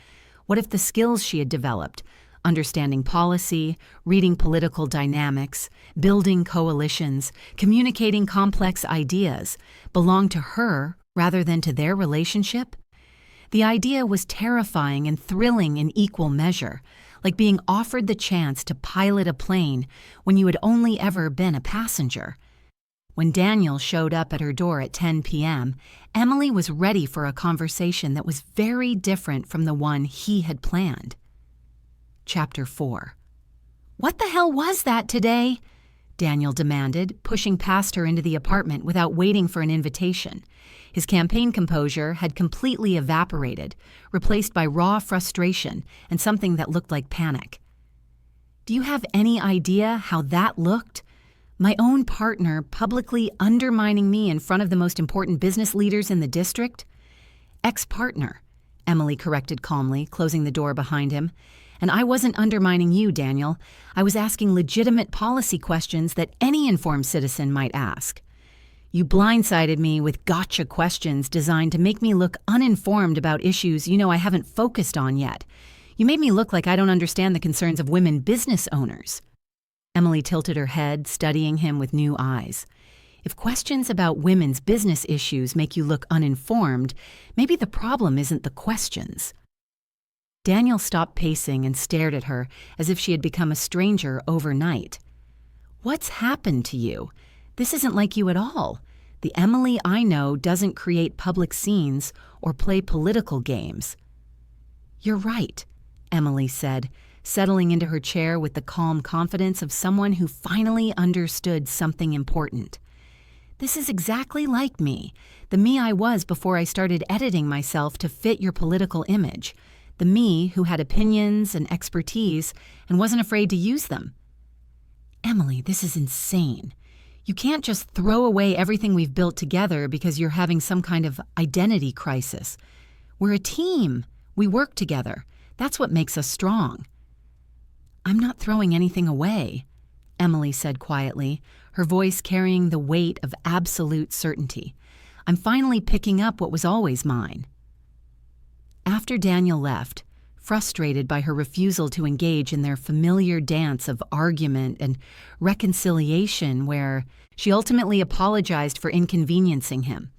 What if the skills she had developed, understanding policy, reading political dynamics, building coalitions, communicating complex ideas, belonged to her rather than to their relationship? The idea was terrifying and thrilling in equal measure, like being offered the chance to pilot a plane when you had only ever been a passenger. When Daniel showed up at her door at 10 p.m., Emily was ready for a conversation that was very different from the one he had planned. Chapter 4. "What the hell was that today?" Daniel demanded, pushing past her into the apartment without waiting for an invitation. His campaign composure had completely evaporated, replaced by raw frustration and something that looked like panic. "Do you have any idea how that looked? My own partner publicly undermining me in front of the most important business leaders in the district?" "Ex-partner," Emily corrected calmly, closing the door behind him. "And I wasn't undermining you, Daniel. I was asking legitimate policy questions that any informed citizen might ask. You blindsided me with gotcha questions designed to make me look uninformed about issues you know I haven't focused on yet. You made me look like I don't understand the concerns of women business owners." Emily tilted her head, studying him with new eyes. If questions about women's business issues make you look uninformed, maybe the problem isn't the questions. Daniel stopped pacing and stared at her as if she had become a stranger overnight. "What's happened to you? This isn't like you at all. The Emily I know doesn't create public scenes or play political games." "You're right," Emily said, settling into her chair with the calm confidence of someone who finally understood something important. "This is exactly like me, the me I was before I started editing myself to fit your political image. The me who had opinions and expertise and wasn't afraid to use them." "Emily, this is insane. You can't just throw away everything we've built together because you're having some kind of identity crisis. We're a team. We work together. That's what makes us strong." "I'm not throwing anything away," Emily said quietly, her voice carrying the weight of absolute certainty. "I'm finally picking up what was always mine." After Daniel left, frustrated by her refusal to engage in their familiar dance of argument and reconciliation where she ultimately apologized for inconveniencing him,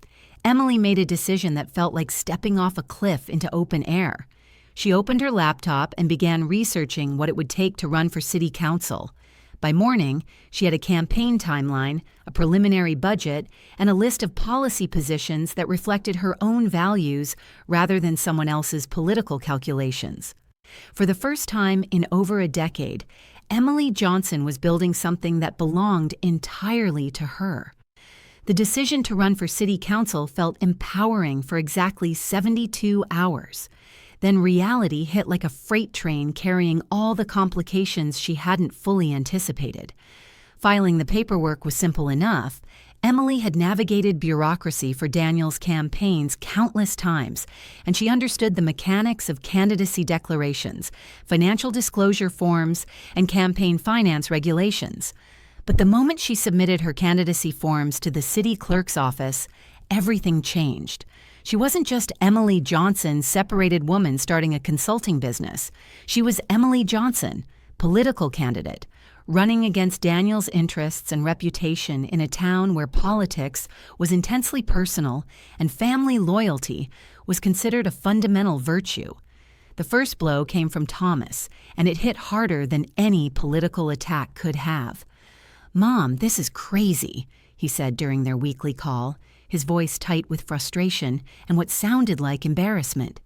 Emily made a decision that felt like stepping off a cliff into open air. She opened her laptop and began researching what it would take to run for city council. By morning, she had a campaign timeline, a preliminary budget, and a list of policy positions that reflected her own values rather than someone else's political calculations. For the first time in over a decade, Emily Johnson was building something that belonged entirely to her. The decision to run for city council felt empowering for exactly 72 hours. Then reality hit like a freight train carrying all the complications she hadn't fully anticipated. Filing the paperwork was simple enough. Emily had navigated bureaucracy for Daniel's campaigns countless times, and she understood the mechanics of candidacy declarations, financial disclosure forms, and campaign finance regulations. But the moment she submitted her candidacy forms to the city clerk's office, everything changed. She wasn't just Emily Johnson, separated woman starting a consulting business. She was Emily Johnson, political candidate, running against Daniel's interests and reputation in a town where politics was intensely personal and family loyalty was considered a fundamental virtue. The first blow came from Thomas, and it hit harder than any political attack could have. "Mom, this is crazy," he said during their weekly call, his voice tight with frustration and what sounded like embarrassment.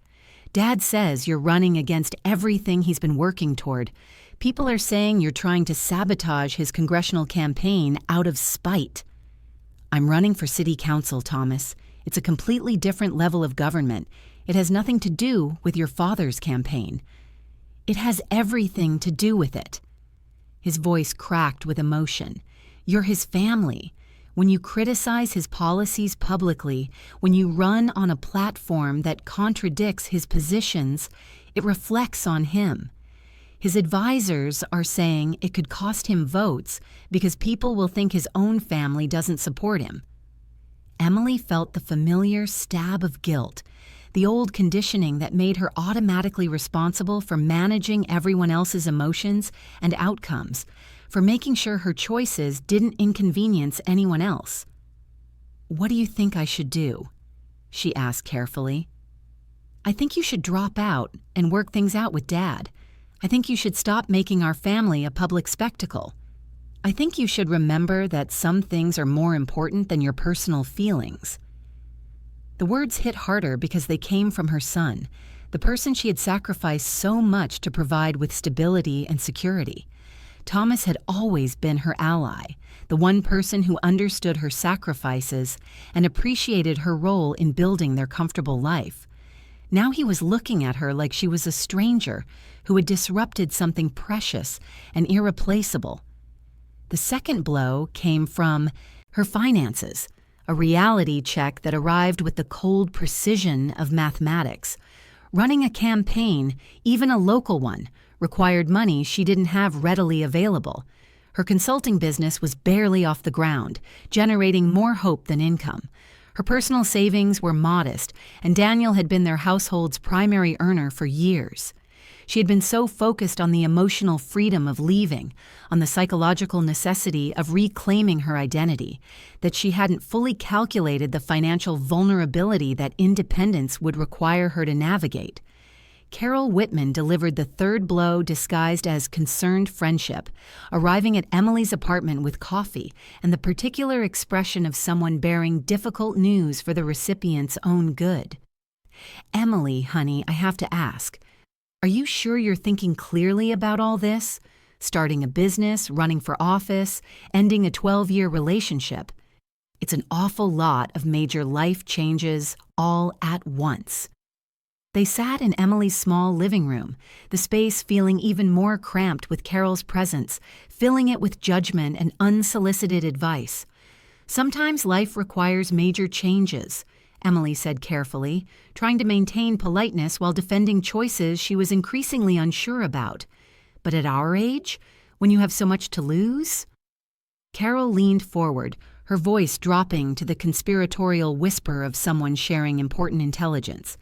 "Dad says you're running against everything he's been working toward. People are saying you're trying to sabotage his congressional campaign out of spite." "I'm running for city council, Thomas. It's a completely different level of government. It has nothing to do with your father's campaign." "It has everything to do with it." His voice cracked with emotion. "You're his family. When you criticize his policies publicly, when you run on a platform that contradicts his positions, it reflects on him. His advisors are saying it could cost him votes because people will think his own family doesn't support him. Emily felt the familiar stab of guilt, the old conditioning that made her automatically responsible for managing everyone else's emotions and outcomes, for making sure her choices didn't inconvenience anyone else. "What do you think I should do?" she asked carefully. "I think you should drop out and work things out with Dad. I think you should stop making our family a public spectacle. I think you should remember that some things are more important than your personal feelings." The words hit harder because they came from her son, the person she had sacrificed so much to provide with stability and security. Thomas had always been her ally, the one person who understood her sacrifices and appreciated her role in building their comfortable life. Now he was looking at her like she was a stranger who had disrupted something precious and irreplaceable. The second blow came from her finances, a reality check that arrived with the cold precision of mathematics. Running a campaign, even a local one, required money she didn't have readily available. Her consulting business was barely off the ground, generating more hope than income. Her personal savings were modest, and Daniel had been their household's primary earner for years. She had been so focused on the emotional freedom of leaving, on the psychological necessity of reclaiming her identity, that she hadn't fully calculated the financial vulnerability that independence would require her to navigate. Carol Whitman delivered the third blow disguised as concerned friendship, arriving at Emily's apartment with coffee and the particular expression of someone bearing difficult news for the recipient's own good. "Emily, honey, I have to ask, are you sure you're thinking clearly about all this? Starting a business, running for office, ending a 12-year relationship. It's an awful lot of major life changes all at once." They sat in Emily's small living room, the space feeling even more cramped with Carol's presence, filling it with judgment and unsolicited advice. "Sometimes life requires major changes," Emily said carefully, trying to maintain politeness while defending choices she was increasingly unsure about. "But at our age, when you have so much to lose?" Carol leaned forward, her voice dropping to the conspiratorial whisper of someone sharing important intelligence.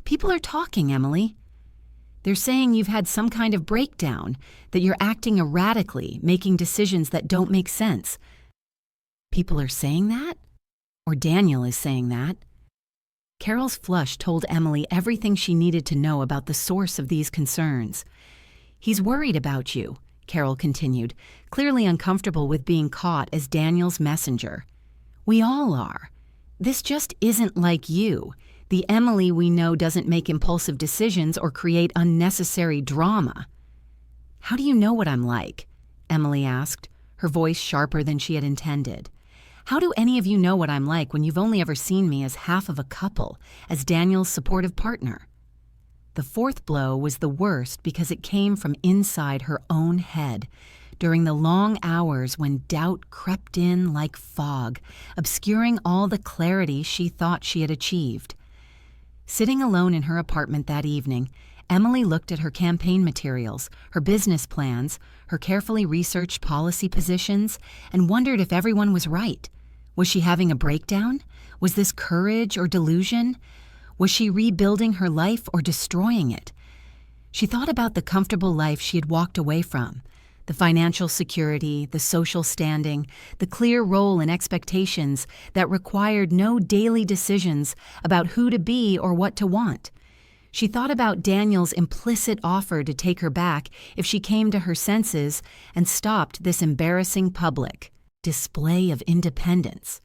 "People are talking, Emily. They're saying you've had some kind of breakdown, that you're acting erratically, making decisions that don't make sense." "People are saying that? Or Daniel is saying that?" Carol's flush told Emily everything she needed to know about the source of these concerns. "He's worried about you," Carol continued, clearly uncomfortable with being caught as Daniel's messenger. "We all are. This just isn't like you. The Emily we know doesn't make impulsive decisions or create unnecessary drama." "How do you know what I'm like?" Emily asked, her voice sharper than she had intended. "How do any of you know what I'm like when you've only ever seen me as half of a couple, as Daniel's supportive partner?" The fourth blow was the worst because it came from inside her own head, during the long hours when doubt crept in like fog, obscuring all the clarity she thought she had achieved. Sitting alone in her apartment that evening, Emily looked at her campaign materials, her business plans, her carefully researched policy positions, and wondered if everyone was right. Was she having a breakdown? Was this courage or delusion? Was she rebuilding her life or destroying it? She thought about the comfortable life she had walked away from, the financial security, the social standing, the clear role and expectations that required no daily decisions about who to be or what to want. She thought about Daniel's implicit offer to take her back if she came to her senses and stopped this embarrassing public display of independence.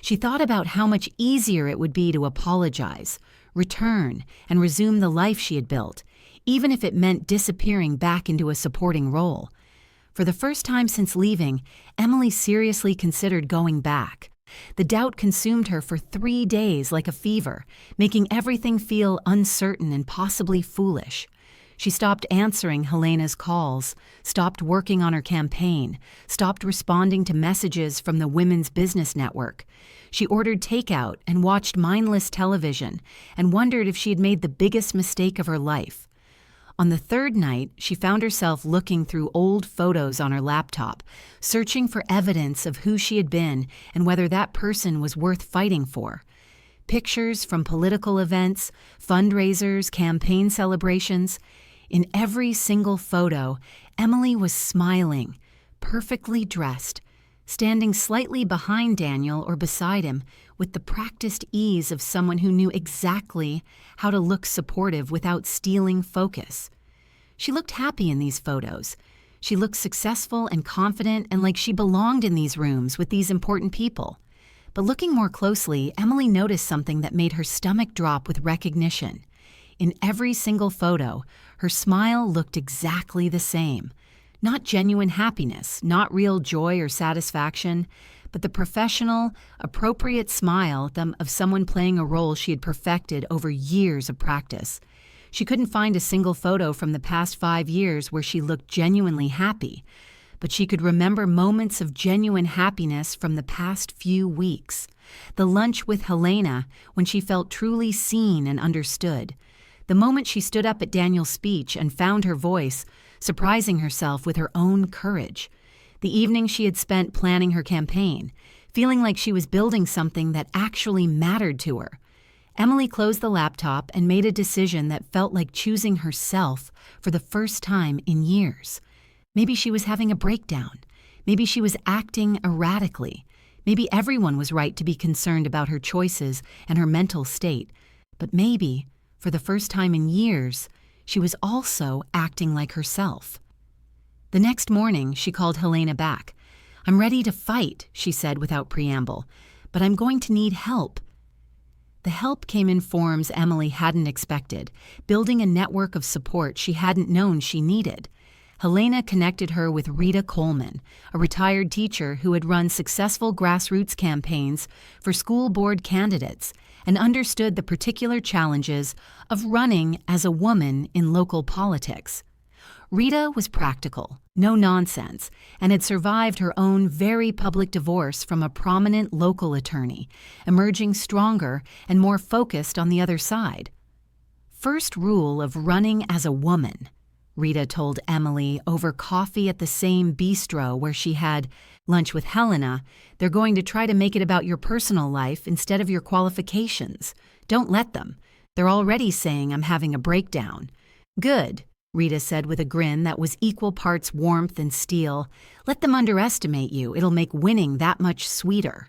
She thought about how much easier it would be to apologize, return, and resume the life she had built, even if it meant disappearing back into a supporting role. For the first time since leaving, Emily seriously considered going back. The doubt consumed her for 3 days like a fever, making everything feel uncertain and possibly foolish. She stopped answering Helena's calls, stopped working on her campaign, stopped responding to messages from the Women's Business Network. She ordered takeout and watched mindless television and wondered if she had made the biggest mistake of her life. On the third night, she found herself looking through old photos on her laptop, searching for evidence of who she had been and whether that person was worth fighting for. Pictures from political events, fundraisers, campaign celebrations. In every single photo, Emily was smiling, perfectly dressed, standing slightly behind Daniel or beside him with the practiced ease of someone who knew exactly how to look supportive without stealing focus. She looked happy in these photos. She looked successful and confident and like she belonged in these rooms with these important people. But looking more closely, Emily noticed something that made her stomach drop with recognition. In every single photo, her smile looked exactly the same. Not genuine happiness, not real joy or satisfaction, but the professional, appropriate smile of someone playing a role she had perfected over years of practice. She couldn't find a single photo from the past 5 years where she looked genuinely happy, but she could remember moments of genuine happiness from the past few weeks. The lunch with Helena, when she felt truly seen and understood. The moment she stood up at Daniel's speech and found her voice, surprising herself with her own courage. The evening she had spent planning her campaign, feeling like she was building something that actually mattered to her. Emily closed the laptop and made a decision that felt like choosing herself for the first time in years. Maybe she was having a breakdown. Maybe she was acting erratically. Maybe everyone was right to be concerned about her choices and her mental state. But maybe, for the first time in years, she was also acting like herself. The next morning, she called Helena back. "I'm ready to fight," she said without preamble, "but I'm going to need help." The help came in forms Emily hadn't expected, building a network of support she hadn't known she needed. Helena connected her with Rita Coleman, a retired teacher who had run successful grassroots campaigns for school board candidates and understood the particular challenges of running as a woman in local politics. Rita was practical, no nonsense, and had survived her own very public divorce from a prominent local attorney, emerging stronger and more focused on the other side. "First rule of running as a woman," Rita told Emily over coffee at the same bistro where she had lunch with Helena, "they're going to try to make it about your personal life instead of your qualifications. Don't let them. They're already saying I'm having a breakdown." "Good," Rita said with a grin that was equal parts warmth and steel. "Let them underestimate you. It'll make winning that much sweeter."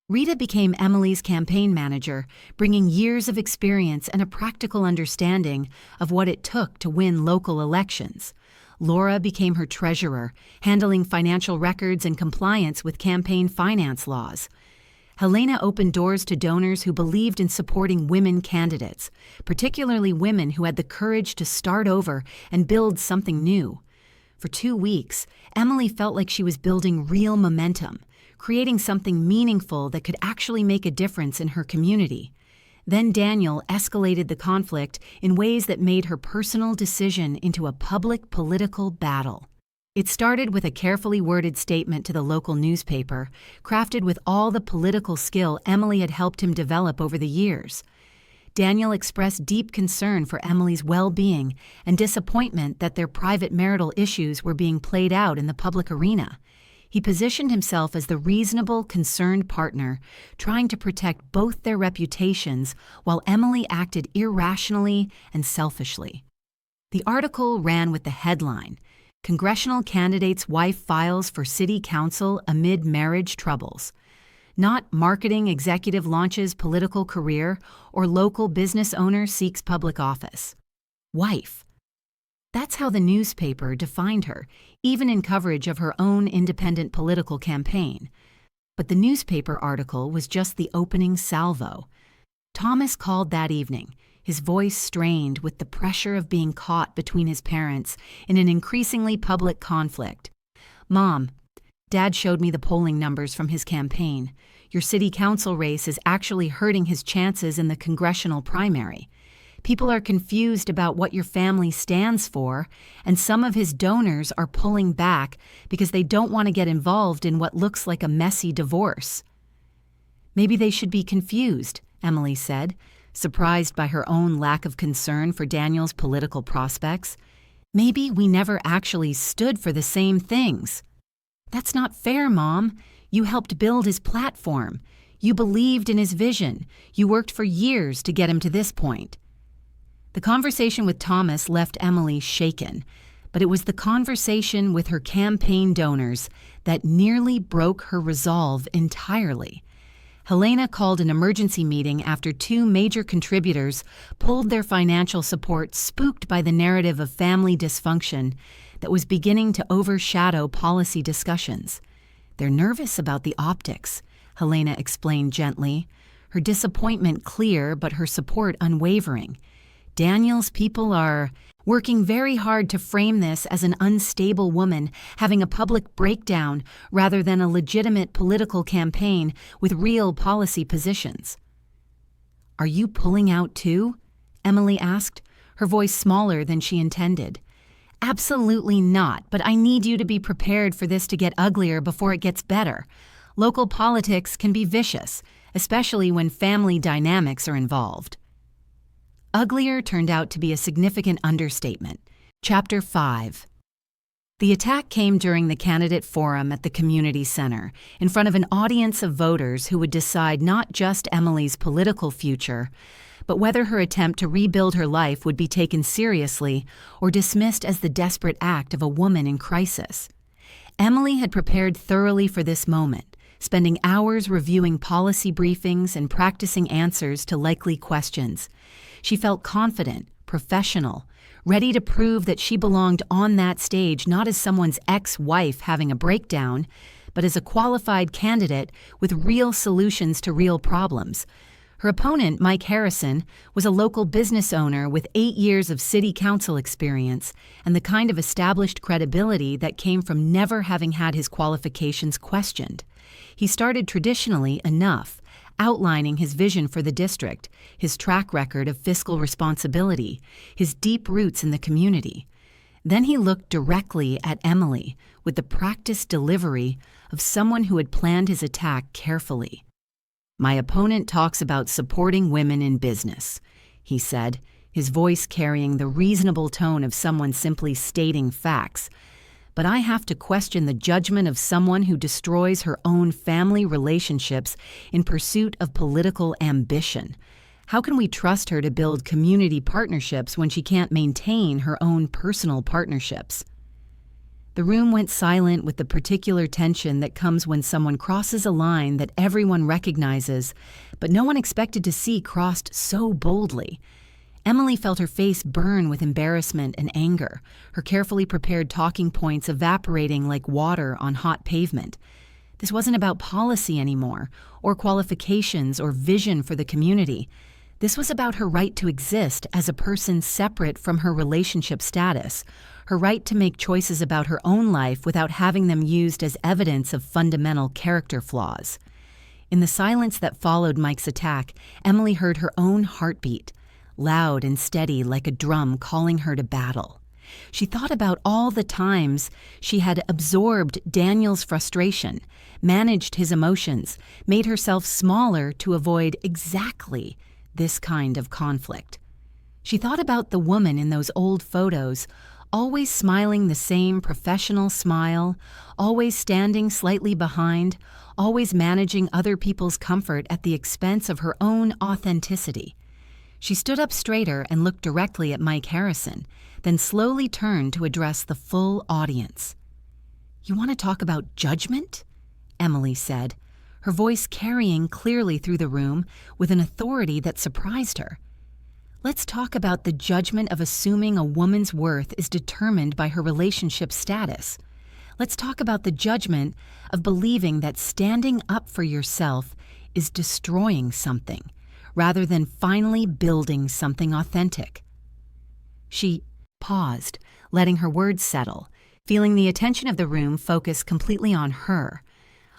Rita became Emily's campaign manager, bringing years of experience and a practical understanding of what it took to win local elections. Laura became her treasurer, handling financial records and compliance with campaign finance laws. Helena opened doors to donors who believed in supporting women candidates, particularly women who had the courage to start over and build something new. For 2 weeks, Emily felt like she was building real momentum, creating something meaningful that could actually make a difference in her community. Then Daniel escalated the conflict in ways that made her personal decision into a public political battle. It started with a carefully worded statement to the local newspaper, crafted with all the political skill Emily had helped him develop over the years. Daniel expressed deep concern for Emily's well-being and disappointment that their private marital issues were being played out in the public arena. He positioned himself as the reasonable, concerned partner, trying to protect both their reputations while Emily acted irrationally and selfishly. The article ran with the headline, "Congressional Candidate's Wife Files for City Council Amid Marriage Troubles." Not marketing executive launches political career or local business owner seeks public office. Wife. That's how the newspaper defined her, even in coverage of her own independent political campaign. But the newspaper article was just the opening salvo. Thomas called that evening, his voice strained with the pressure of being caught between his parents in an increasingly public conflict. "Mom, Dad showed me the polling numbers from his campaign. Your city council race is actually hurting his chances in the congressional primary. People are confused about what your family stands for, and some of his donors are pulling back because they don't want to get involved in what looks like a messy divorce." "Maybe they should be confused," Emily said, surprised by her own lack of concern for Daniel's political prospects. "Maybe we never actually stood for the same things." "That's not fair, Mom. You helped build his platform. You believed in his vision. You worked for years to get him to this point." The conversation with Thomas left Emily shaken, but it was the conversation with her campaign donors that nearly broke her resolve entirely. Helena called an emergency meeting after two major contributors pulled their financial support, spooked by the narrative of family dysfunction that was beginning to overshadow policy discussions. "They're nervous about the optics," Helena explained gently, her disappointment clear but her support unwavering. "Daniel's people are working very hard to frame this as an unstable woman having a public breakdown rather than a legitimate political campaign with real policy positions." "Are you pulling out too?" Emily asked, her voice smaller than she intended. "Absolutely not, but I need you to be prepared for this to get uglier before it gets better. Local politics can be vicious, especially when family dynamics are involved." Uglier turned out to be a significant understatement. Chapter 5. The attack came during the candidate forum at the community center, in front of an audience of voters who would decide not just Emily's political future, but whether her attempt to rebuild her life would be taken seriously or dismissed as the desperate act of a woman in crisis. Emily had prepared thoroughly for this moment, spending hours reviewing policy briefings and practicing answers to likely questions. She felt confident, professional, ready to prove that she belonged on that stage not as someone's ex-wife having a breakdown, but as a qualified candidate with real solutions to real problems. Her opponent, Mike Harrison, was a local business owner with 8 years of city council experience and the kind of established credibility that came from never having had his qualifications questioned. He started traditionally enough, outlining his vision for the district, his track record of fiscal responsibility, his deep roots in the community. Then he looked directly at Emily with the practiced delivery of someone who had planned his attack carefully. "My opponent talks about supporting women in business," he said, his voice carrying the reasonable tone of someone simply stating facts. "But I have to question the judgment of someone who destroys her own family relationships in pursuit of political ambition. How can we trust her to build community partnerships when she can't maintain her own personal partnerships?" The room went silent with the particular tension that comes when someone crosses a line that everyone recognizes, but no one expected to see crossed so boldly. Emily felt her face burn with embarrassment and anger, her carefully prepared talking points evaporating like water on hot pavement. This wasn't about policy anymore, or qualifications or vision for the community. This was about her right to exist as a person separate from her relationship status, her right to make choices about her own life without having them used as evidence of fundamental character flaws. In the silence that followed Mike's attack, Emily heard her own heartbeat, loud and steady like a drum calling her to battle. She thought about all the times she had absorbed Daniel's frustration, managed his emotions, made herself smaller to avoid exactly this kind of conflict. She thought about the woman in those old photos, always smiling the same professional smile, always standing slightly behind, always managing other people's comfort at the expense of her own authenticity. She stood up straighter and looked directly at Mike Harrison, then slowly turned to address the full audience. "You want to talk about judgment?" Emily said, her voice carrying clearly through the room with an authority that surprised her. "Let's talk about the judgment of assuming a woman's worth is determined by her relationship status. Let's talk about the judgment of believing that standing up for yourself is destroying something, rather than finally building something authentic." She paused, letting her words settle, feeling the attention of the room focus completely on her.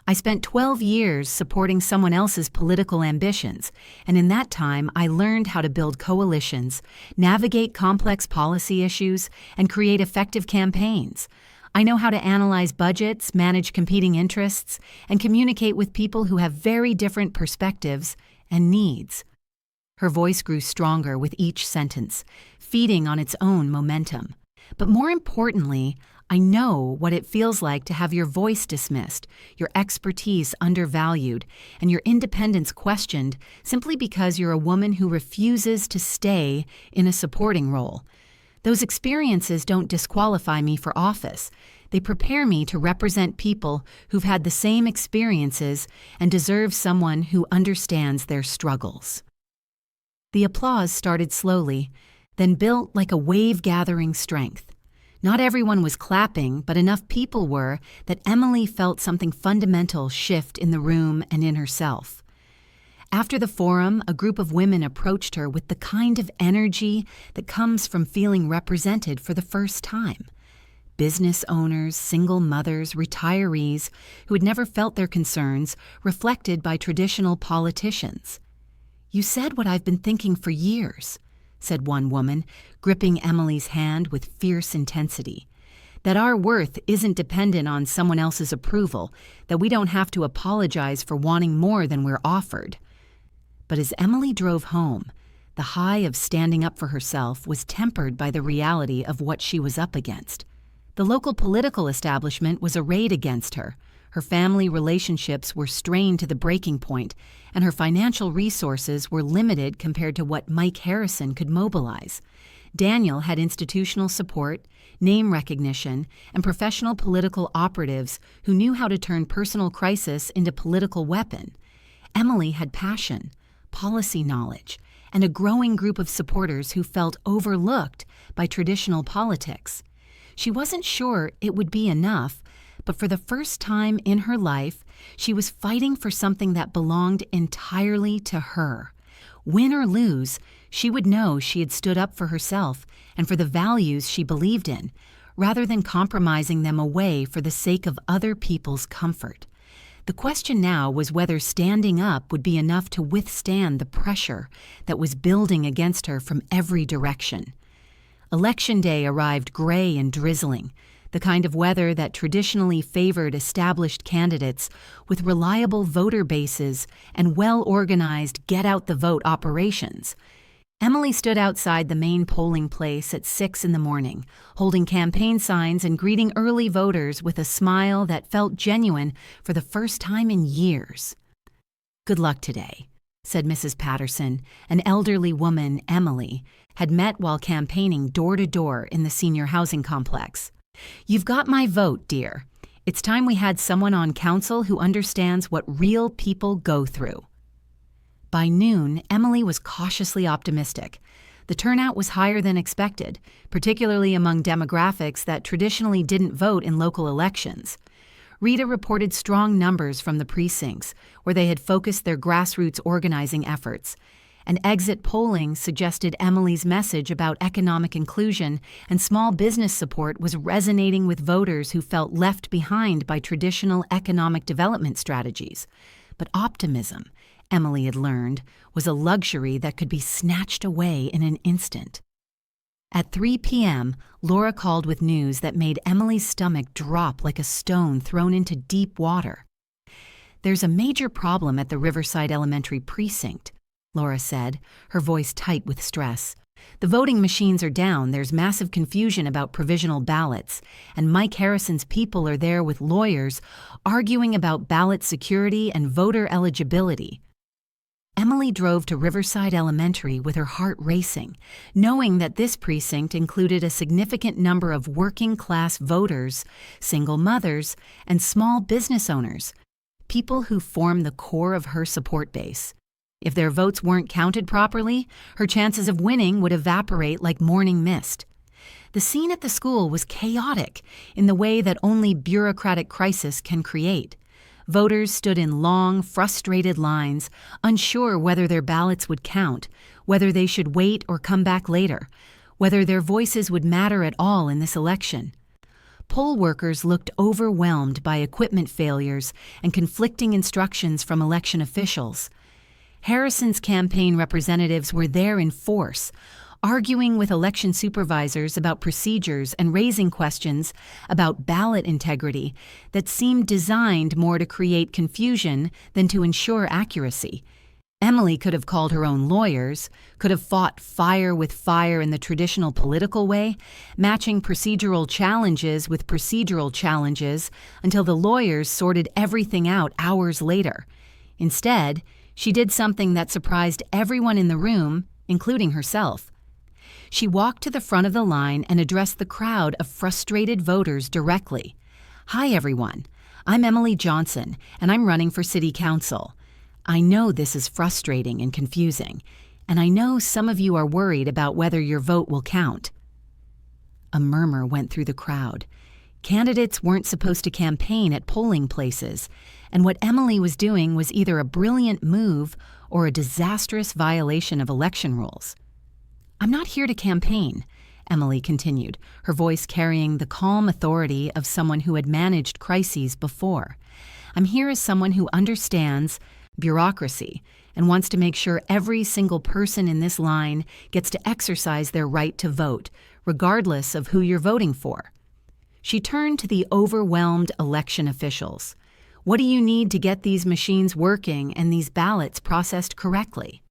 I spent 12 years supporting someone else's political ambitions, and in that time I learned how to build coalitions, navigate complex policy issues, and create effective campaigns. I know how to analyze budgets, manage competing interests, and communicate with people who have very different perspectives and needs. Her voice grew stronger with each sentence, feeding on its own momentum. But more importantly, I know what it feels like to have your voice dismissed, your expertise undervalued, and your independence questioned simply because you're a woman who refuses to stay in a supporting role. Those experiences don't disqualify me for office. They prepare me to represent people who've had the same experiences and deserve someone who understands their struggles. The applause started slowly, then built like a wave gathering strength. Not everyone was clapping, but enough people were that Emily felt something fundamental shift in the room and in herself. After the forum, a group of women approached her with the kind of energy that comes from feeling represented for the first time. Business owners, single mothers, retirees who had never felt their concerns reflected by traditional politicians. "You said what I've been thinking for years," said one woman, gripping Emily's hand with fierce intensity. "That our worth isn't dependent on someone else's approval, that we don't have to apologize for wanting more than we're offered." But as Emily drove home, the high of standing up for herself was tempered by the reality of what she was up against. The local political establishment was arrayed against her. Her family relationships were strained to the breaking point, and her financial resources were limited compared to what Mike Harrison could mobilize. Daniel had institutional support, name recognition, and professional political operatives who knew how to turn personal crisis into political weapon. Emily had passion, policy knowledge, and a growing group of supporters who felt overlooked by traditional politics. She wasn't sure it would be enough, but for the first time in her life, she was fighting for something that belonged entirely to her. Win or lose, she would know she had stood up for herself and for the values she believed in, rather than compromising them away for the sake of other people's comfort. The question now was whether standing up would be enough to withstand the pressure that was building against her from every direction. Election day arrived gray and drizzling, the kind of weather that traditionally favored established candidates with reliable voter bases and well-organized get-out-the-vote operations. Emily stood outside the main polling place at 6 in the morning, holding campaign signs and greeting early voters with a smile that felt genuine for the first time in years. "Good luck today," said Mrs. Patterson, an elderly woman, Emily, had met while campaigning door-to-door in the senior housing complex. "You've got my vote, dear. It's time we had someone on council who understands what real people go through." By noon, Emily was cautiously optimistic. The turnout was higher than expected, particularly among demographics that traditionally didn't vote in local elections. Rita reported strong numbers from the precincts, where they had focused their grassroots organizing efforts, and exit polling suggested Emily's message about economic inclusion and small business support was resonating with voters who felt left behind by traditional economic development strategies. But optimism, Emily had learned, was a luxury that could be snatched away in an instant. At 3 p.m., Laura called with news that made Emily's stomach drop like a stone thrown into deep water. "There's a major problem at the Riverside Elementary precinct," Laura said, her voice tight with stress. "The voting machines are down, there's massive confusion about provisional ballots, and Mike Harrison's people are there with lawyers arguing about ballot security and voter eligibility." Emily drove to Riverside Elementary with her heart racing, knowing that this precinct included a significant number of working-class voters, single mothers, and small business owners, people who form the core of her support base. If their votes weren't counted properly, her chances of winning would evaporate like morning mist. The scene at the school was chaotic in the way that only bureaucratic crisis can create. Voters stood in long, frustrated lines, unsure whether their ballots would count, whether they should wait or come back later, whether their voices would matter at all in this election. Poll workers looked overwhelmed by equipment failures and conflicting instructions from election officials. Harrison's campaign representatives were there in force, arguing with election supervisors about procedures and raising questions about ballot integrity that seemed designed more to create confusion than to ensure accuracy. Emily could have called her own lawyers, could have fought fire with fire in the traditional political way, matching procedural challenges with procedural challenges until the lawyers sorted everything out hours later. Instead, she did something that surprised everyone in the room, including herself. She walked to the front of the line and addressed the crowd of frustrated voters directly. "Hi, everyone. I'm Emily Johnson, and I'm running for City Council. I know this is frustrating and confusing, and I know some of you are worried about whether your vote will count." A murmur went through the crowd. Candidates weren't supposed to campaign at polling places, and what Emily was doing was either a brilliant move or a disastrous violation of election rules. "I'm not here to campaign," Emily continued, her voice carrying the calm authority of someone who had managed crises before. "I'm here as someone who understands bureaucracy and wants to make sure every single person in this line gets to exercise their right to vote, regardless of who you're voting for." She turned to the overwhelmed election officials. "What do you need to get these machines working and these ballots processed correctly?"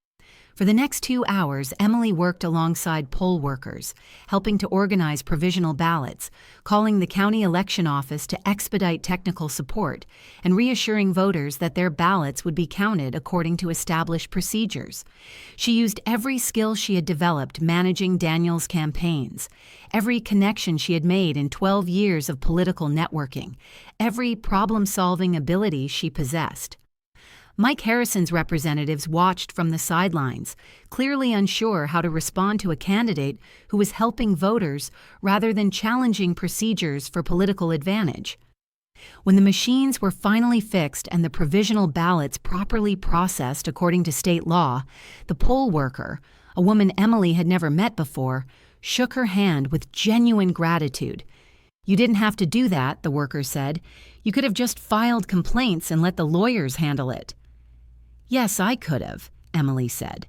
For the next 2 hours, Emily worked alongside poll workers, helping to organize provisional ballots, calling the county election office to expedite technical support, and reassuring voters that their ballots would be counted according to established procedures. She used every skill she had developed managing Daniel's campaigns, every connection she had made in 12 years of political networking, every problem-solving ability she possessed. Mike Harrison's representatives watched from the sidelines, clearly unsure how to respond to a candidate who was helping voters rather than challenging procedures for political advantage. When the machines were finally fixed and the provisional ballots properly processed according to state law, the poll worker, a woman Emily had never met before, shook her hand with genuine gratitude. "You didn't have to do that," the worker said. "You could have just filed complaints and let the lawyers handle it." "Yes, I could have," Emily said,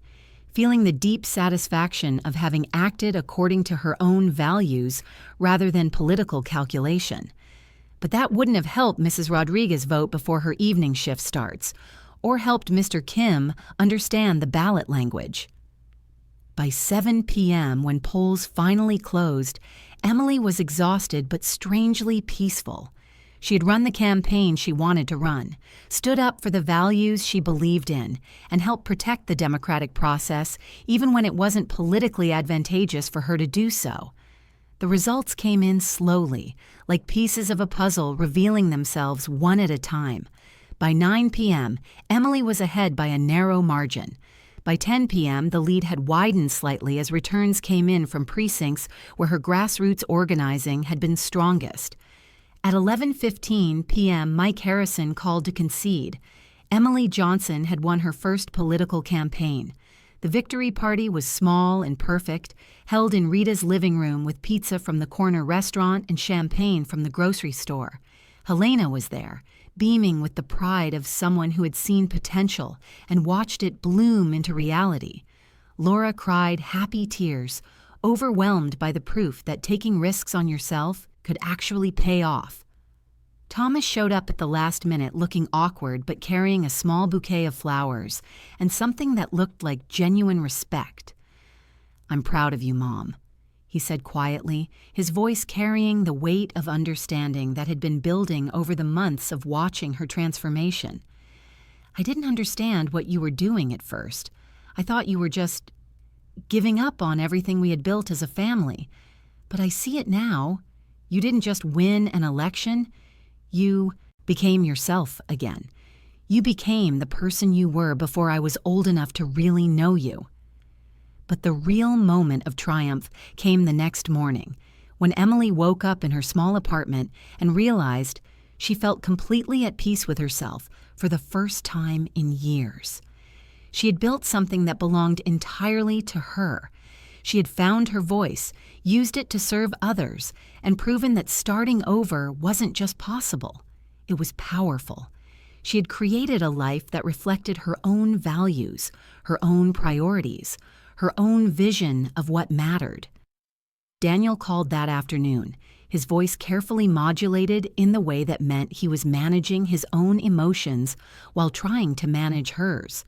feeling the deep satisfaction of having acted according to her own values rather than political calculation. But that wouldn't have helped Mrs. Rodriguez vote before her evening shift starts, or helped Mr. Kim understand the ballot language. By 7 p.m., when polls finally closed, Emily was exhausted but strangely peaceful. She had run the campaign she wanted to run, stood up for the values she believed in, and helped protect the democratic process even when it wasn't politically advantageous for her to do so. The results came in slowly, like pieces of a puzzle revealing themselves one at a time. By 9 p.m., Emily was ahead by a narrow margin. By 10 p.m., the lead had widened slightly as returns came in from precincts where her grassroots organizing had been strongest. At 11:15 p.m., Mike Harrison called to concede. Emily Johnson had won her first political campaign. The victory party was small and perfect, held in Rita's living room with pizza from the corner restaurant and champagne from the grocery store. Helena was there, beaming with the pride of someone who had seen potential and watched it bloom into reality. Laura cried happy tears, overwhelmed by the proof that taking risks on yourself could actually pay off. Thomas showed up at the last minute looking awkward but carrying a small bouquet of flowers and something that looked like genuine respect. "I'm proud of you, Mom," he said quietly, his voice carrying the weight of understanding that had been building over the months of watching her transformation. "I didn't understand what you were doing at first. I thought you were just giving up on everything we had built as a family. But I see it now. You didn't just win an election. You became yourself again. You became the person you were before I was old enough to really know you." But the real moment of triumph came the next morning, when Emily woke up in her small apartment and realized she felt completely at peace with herself for the first time in years. She had built something that belonged entirely to her. She had found her voice, used it to serve others, and proven that starting over wasn't just possible. It was powerful. She had created a life that reflected her own values, her own priorities, her own vision of what mattered. Daniel called that afternoon, his voice carefully modulated in the way that meant he was managing his own emotions while trying to manage hers.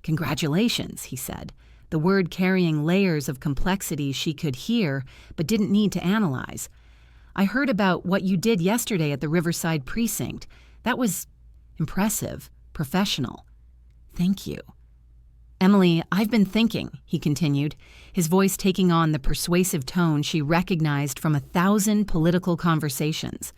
"Congratulations," he said, the word carrying layers of complexity she could hear but didn't need to analyze. "I heard about what you did yesterday at the Riverside Precinct. That was impressive, professional. Thank you." "Emily, I've been thinking," he continued, his voice taking on the persuasive tone she recognized from 1,000 political conversations.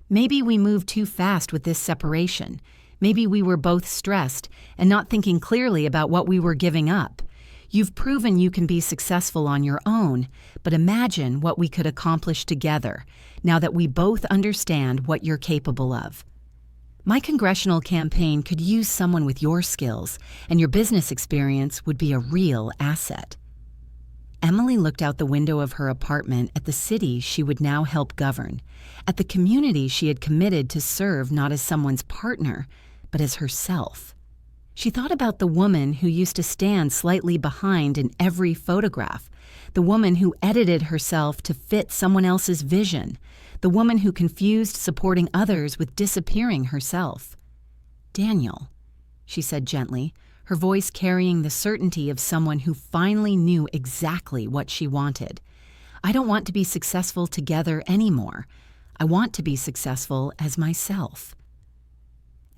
"Maybe we moved too fast with this separation. Maybe we were both stressed and not thinking clearly about what we were giving up. You've proven you can be successful on your own, but imagine what we could accomplish together now that we both understand what you're capable of. My congressional campaign could use someone with your skills, and your business experience would be a real asset." Emily looked out the window of her apartment at the city she would now help govern, at the community she had committed to serve not as someone's partner, but as herself. She thought about the woman who used to stand slightly behind in every photograph, the woman who edited herself to fit someone else's vision, the woman who confused supporting others with disappearing herself. "Daniel," she said gently, her voice carrying the certainty of someone who finally knew exactly what she wanted. "I don't want to be successful together anymore. I want to be successful as myself."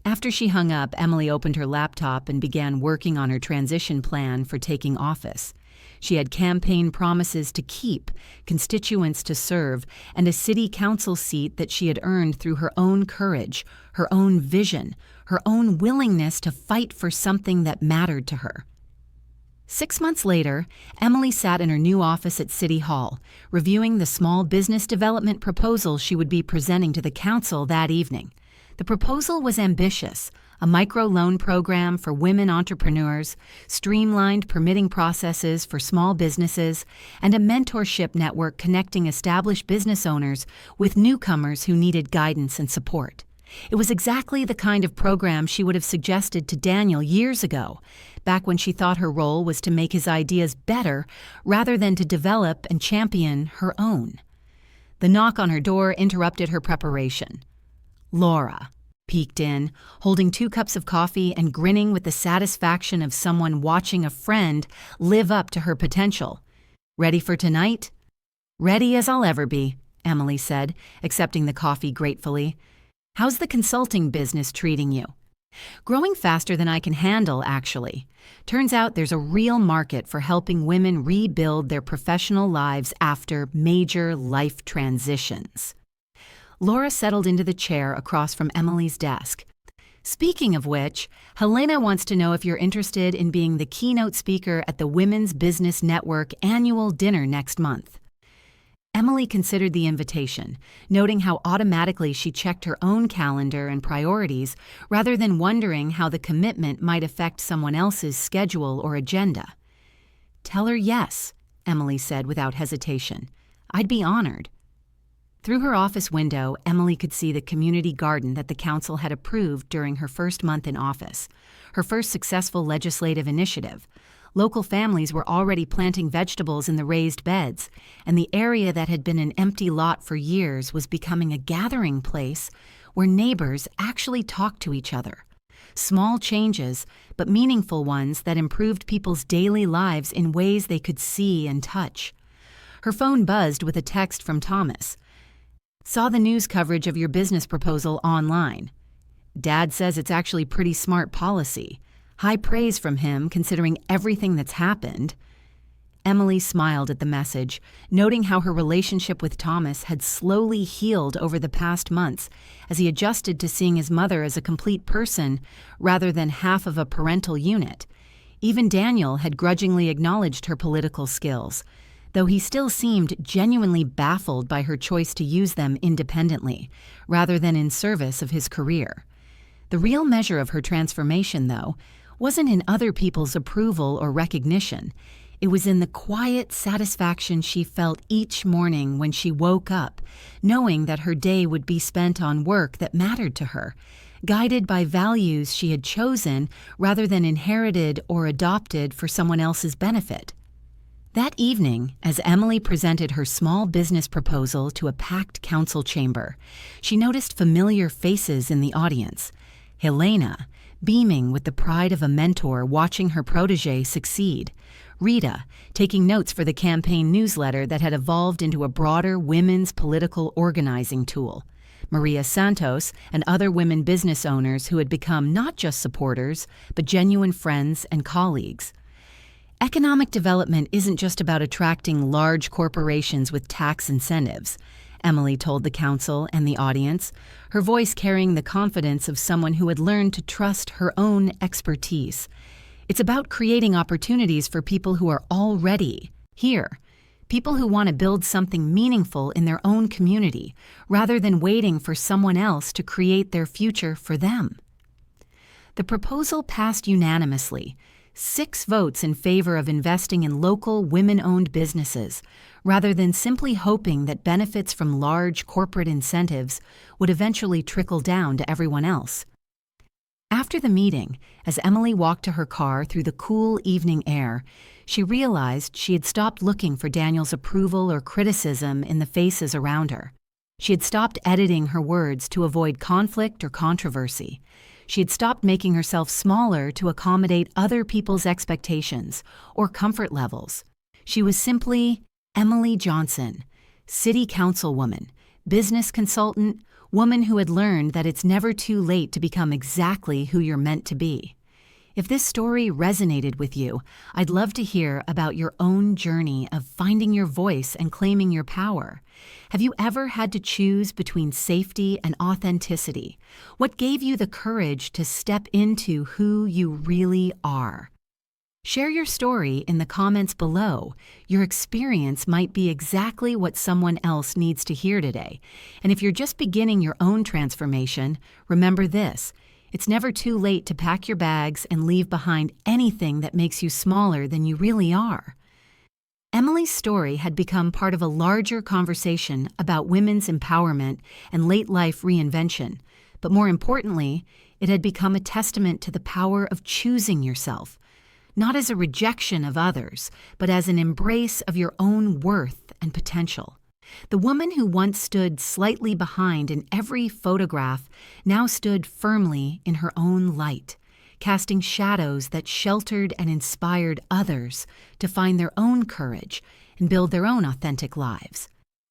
After she hung up, Emily opened her laptop and began working on her transition plan for taking office. She had campaign promises to keep, constituents to serve, and a city council seat that she had earned through her own courage, her own vision, her own willingness to fight for something that mattered to her. 6 months later, Emily sat in her new office at City Hall, reviewing the small business development proposal she would be presenting to the council that evening. The proposal was ambitious: a microloan program for women entrepreneurs, streamlined permitting processes for small businesses, and a mentorship network connecting established business owners with newcomers who needed guidance and support. It was exactly the kind of program she would have suggested to Daniel years ago, back when she thought her role was to make his ideas better rather than to develop and champion her own. The knock on her door interrupted her preparation. Laura peeked in, holding 2 cups of coffee and grinning with the satisfaction of someone watching a friend live up to her potential. "Ready for tonight?" "Ready as I'll ever be," Emily said, accepting the coffee gratefully. "How's the consulting business treating you?" "Growing faster than I can handle, actually. Turns out there's a real market for helping women rebuild their professional lives after major life transitions." Laura settled into the chair across from Emily's desk. "Speaking of which, Helena wants to know if you're interested in being the keynote speaker at the Women's Business Network annual dinner next month." Emily considered the invitation, noting how automatically she checked her own calendar and priorities rather than wondering how the commitment might affect someone else's schedule or agenda. "Tell her yes," Emily said without hesitation. "I'd be honored." Through her office window, Emily could see the community garden that the council had approved during her first month in office, her first successful legislative initiative. Local families were already planting vegetables in the raised beds, and the area that had been an empty lot for years was becoming a gathering place where neighbors actually talked to each other. Small changes, but meaningful ones that improved people's daily lives in ways they could see and touch. Her phone buzzed with a text from Thomas. "Saw the news coverage of your business proposal online. Dad says it's actually pretty smart policy. High praise from him considering everything that's happened." Emily smiled at the message, noting how her relationship with Thomas had slowly healed over the past months as he adjusted to seeing his mother as a complete person rather than half of a parental unit. Even Daniel had grudgingly acknowledged her political skills, though he still seemed genuinely baffled by her choice to use them independently, rather than in service of his career. The real measure of her transformation, though, wasn't in other people's approval or recognition. It was in the quiet satisfaction she felt each morning when she woke up, knowing that her day would be spent on work that mattered to her, guided by values she had chosen rather than inherited or adopted for someone else's benefit. That evening, as Emily presented her small business proposal to a packed council chamber, she noticed familiar faces in the audience. Helena, beaming with the pride of a mentor watching her protégé succeed. Rita, taking notes for the campaign newsletter that had evolved into a broader women's political organizing tool. Maria Santos and other women business owners who had become not just supporters, but genuine friends and colleagues. Economic development isn't just about attracting large corporations with tax incentives, Emily told the council and the audience, her voice carrying the confidence of someone who had learned to trust her own expertise. It's about creating opportunities for people who are already here, people who want to build something meaningful in their own community, rather than waiting for someone else to create their future for them. The proposal passed unanimously, 6 votes in favor of investing in local women-owned businesses, rather than simply hoping that benefits from large corporate incentives would eventually trickle down to everyone else. After the meeting, as Emily walked to her car through the cool evening air, she realized she had stopped looking for Daniel's approval or criticism in the faces around her. She had stopped editing her words to avoid conflict or controversy. She had stopped making herself smaller to accommodate other people's expectations or comfort levels. She was simply Emily Johnson, city councilwoman, business consultant, woman who had learned that it's never too late to become exactly who you're meant to be. If this story resonated with you, I'd love to hear about your own journey of finding your voice and claiming your power. Have you ever had to choose between safety and authenticity? What gave you the courage to step into who you really are? Share your story in the comments below. Your experience might be exactly what someone else needs to hear today. And if you're just beginning your own transformation, remember this: it's never too late to pack your bags and leave behind anything that makes you smaller than you really are. Emily's story had become part of a larger conversation about women's empowerment and late-life reinvention, but more importantly, it had become a testament to the power of choosing yourself, not as a rejection of others, but as an embrace of your own worth and potential. The woman who once stood slightly behind in every photograph now stood firmly in her own light, casting shadows that sheltered and inspired others to find their own courage and build their own authentic lives.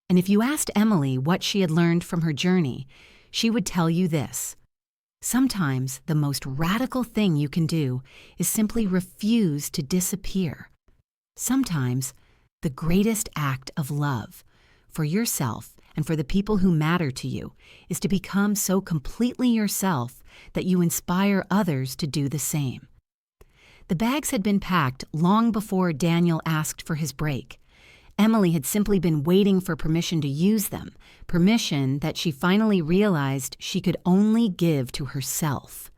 And if you asked Emily what she had learned from her journey, she would tell you this: sometimes the most radical thing you can do is simply refuse to disappear. Sometimes the greatest act of love for yourself and for the people who matter to you is to become so completely yourself that you inspire others to do the same. The bags had been packed long before Daniel asked for his break. Emily had simply been waiting for permission to use them, permission that she finally realized she could only give to herself.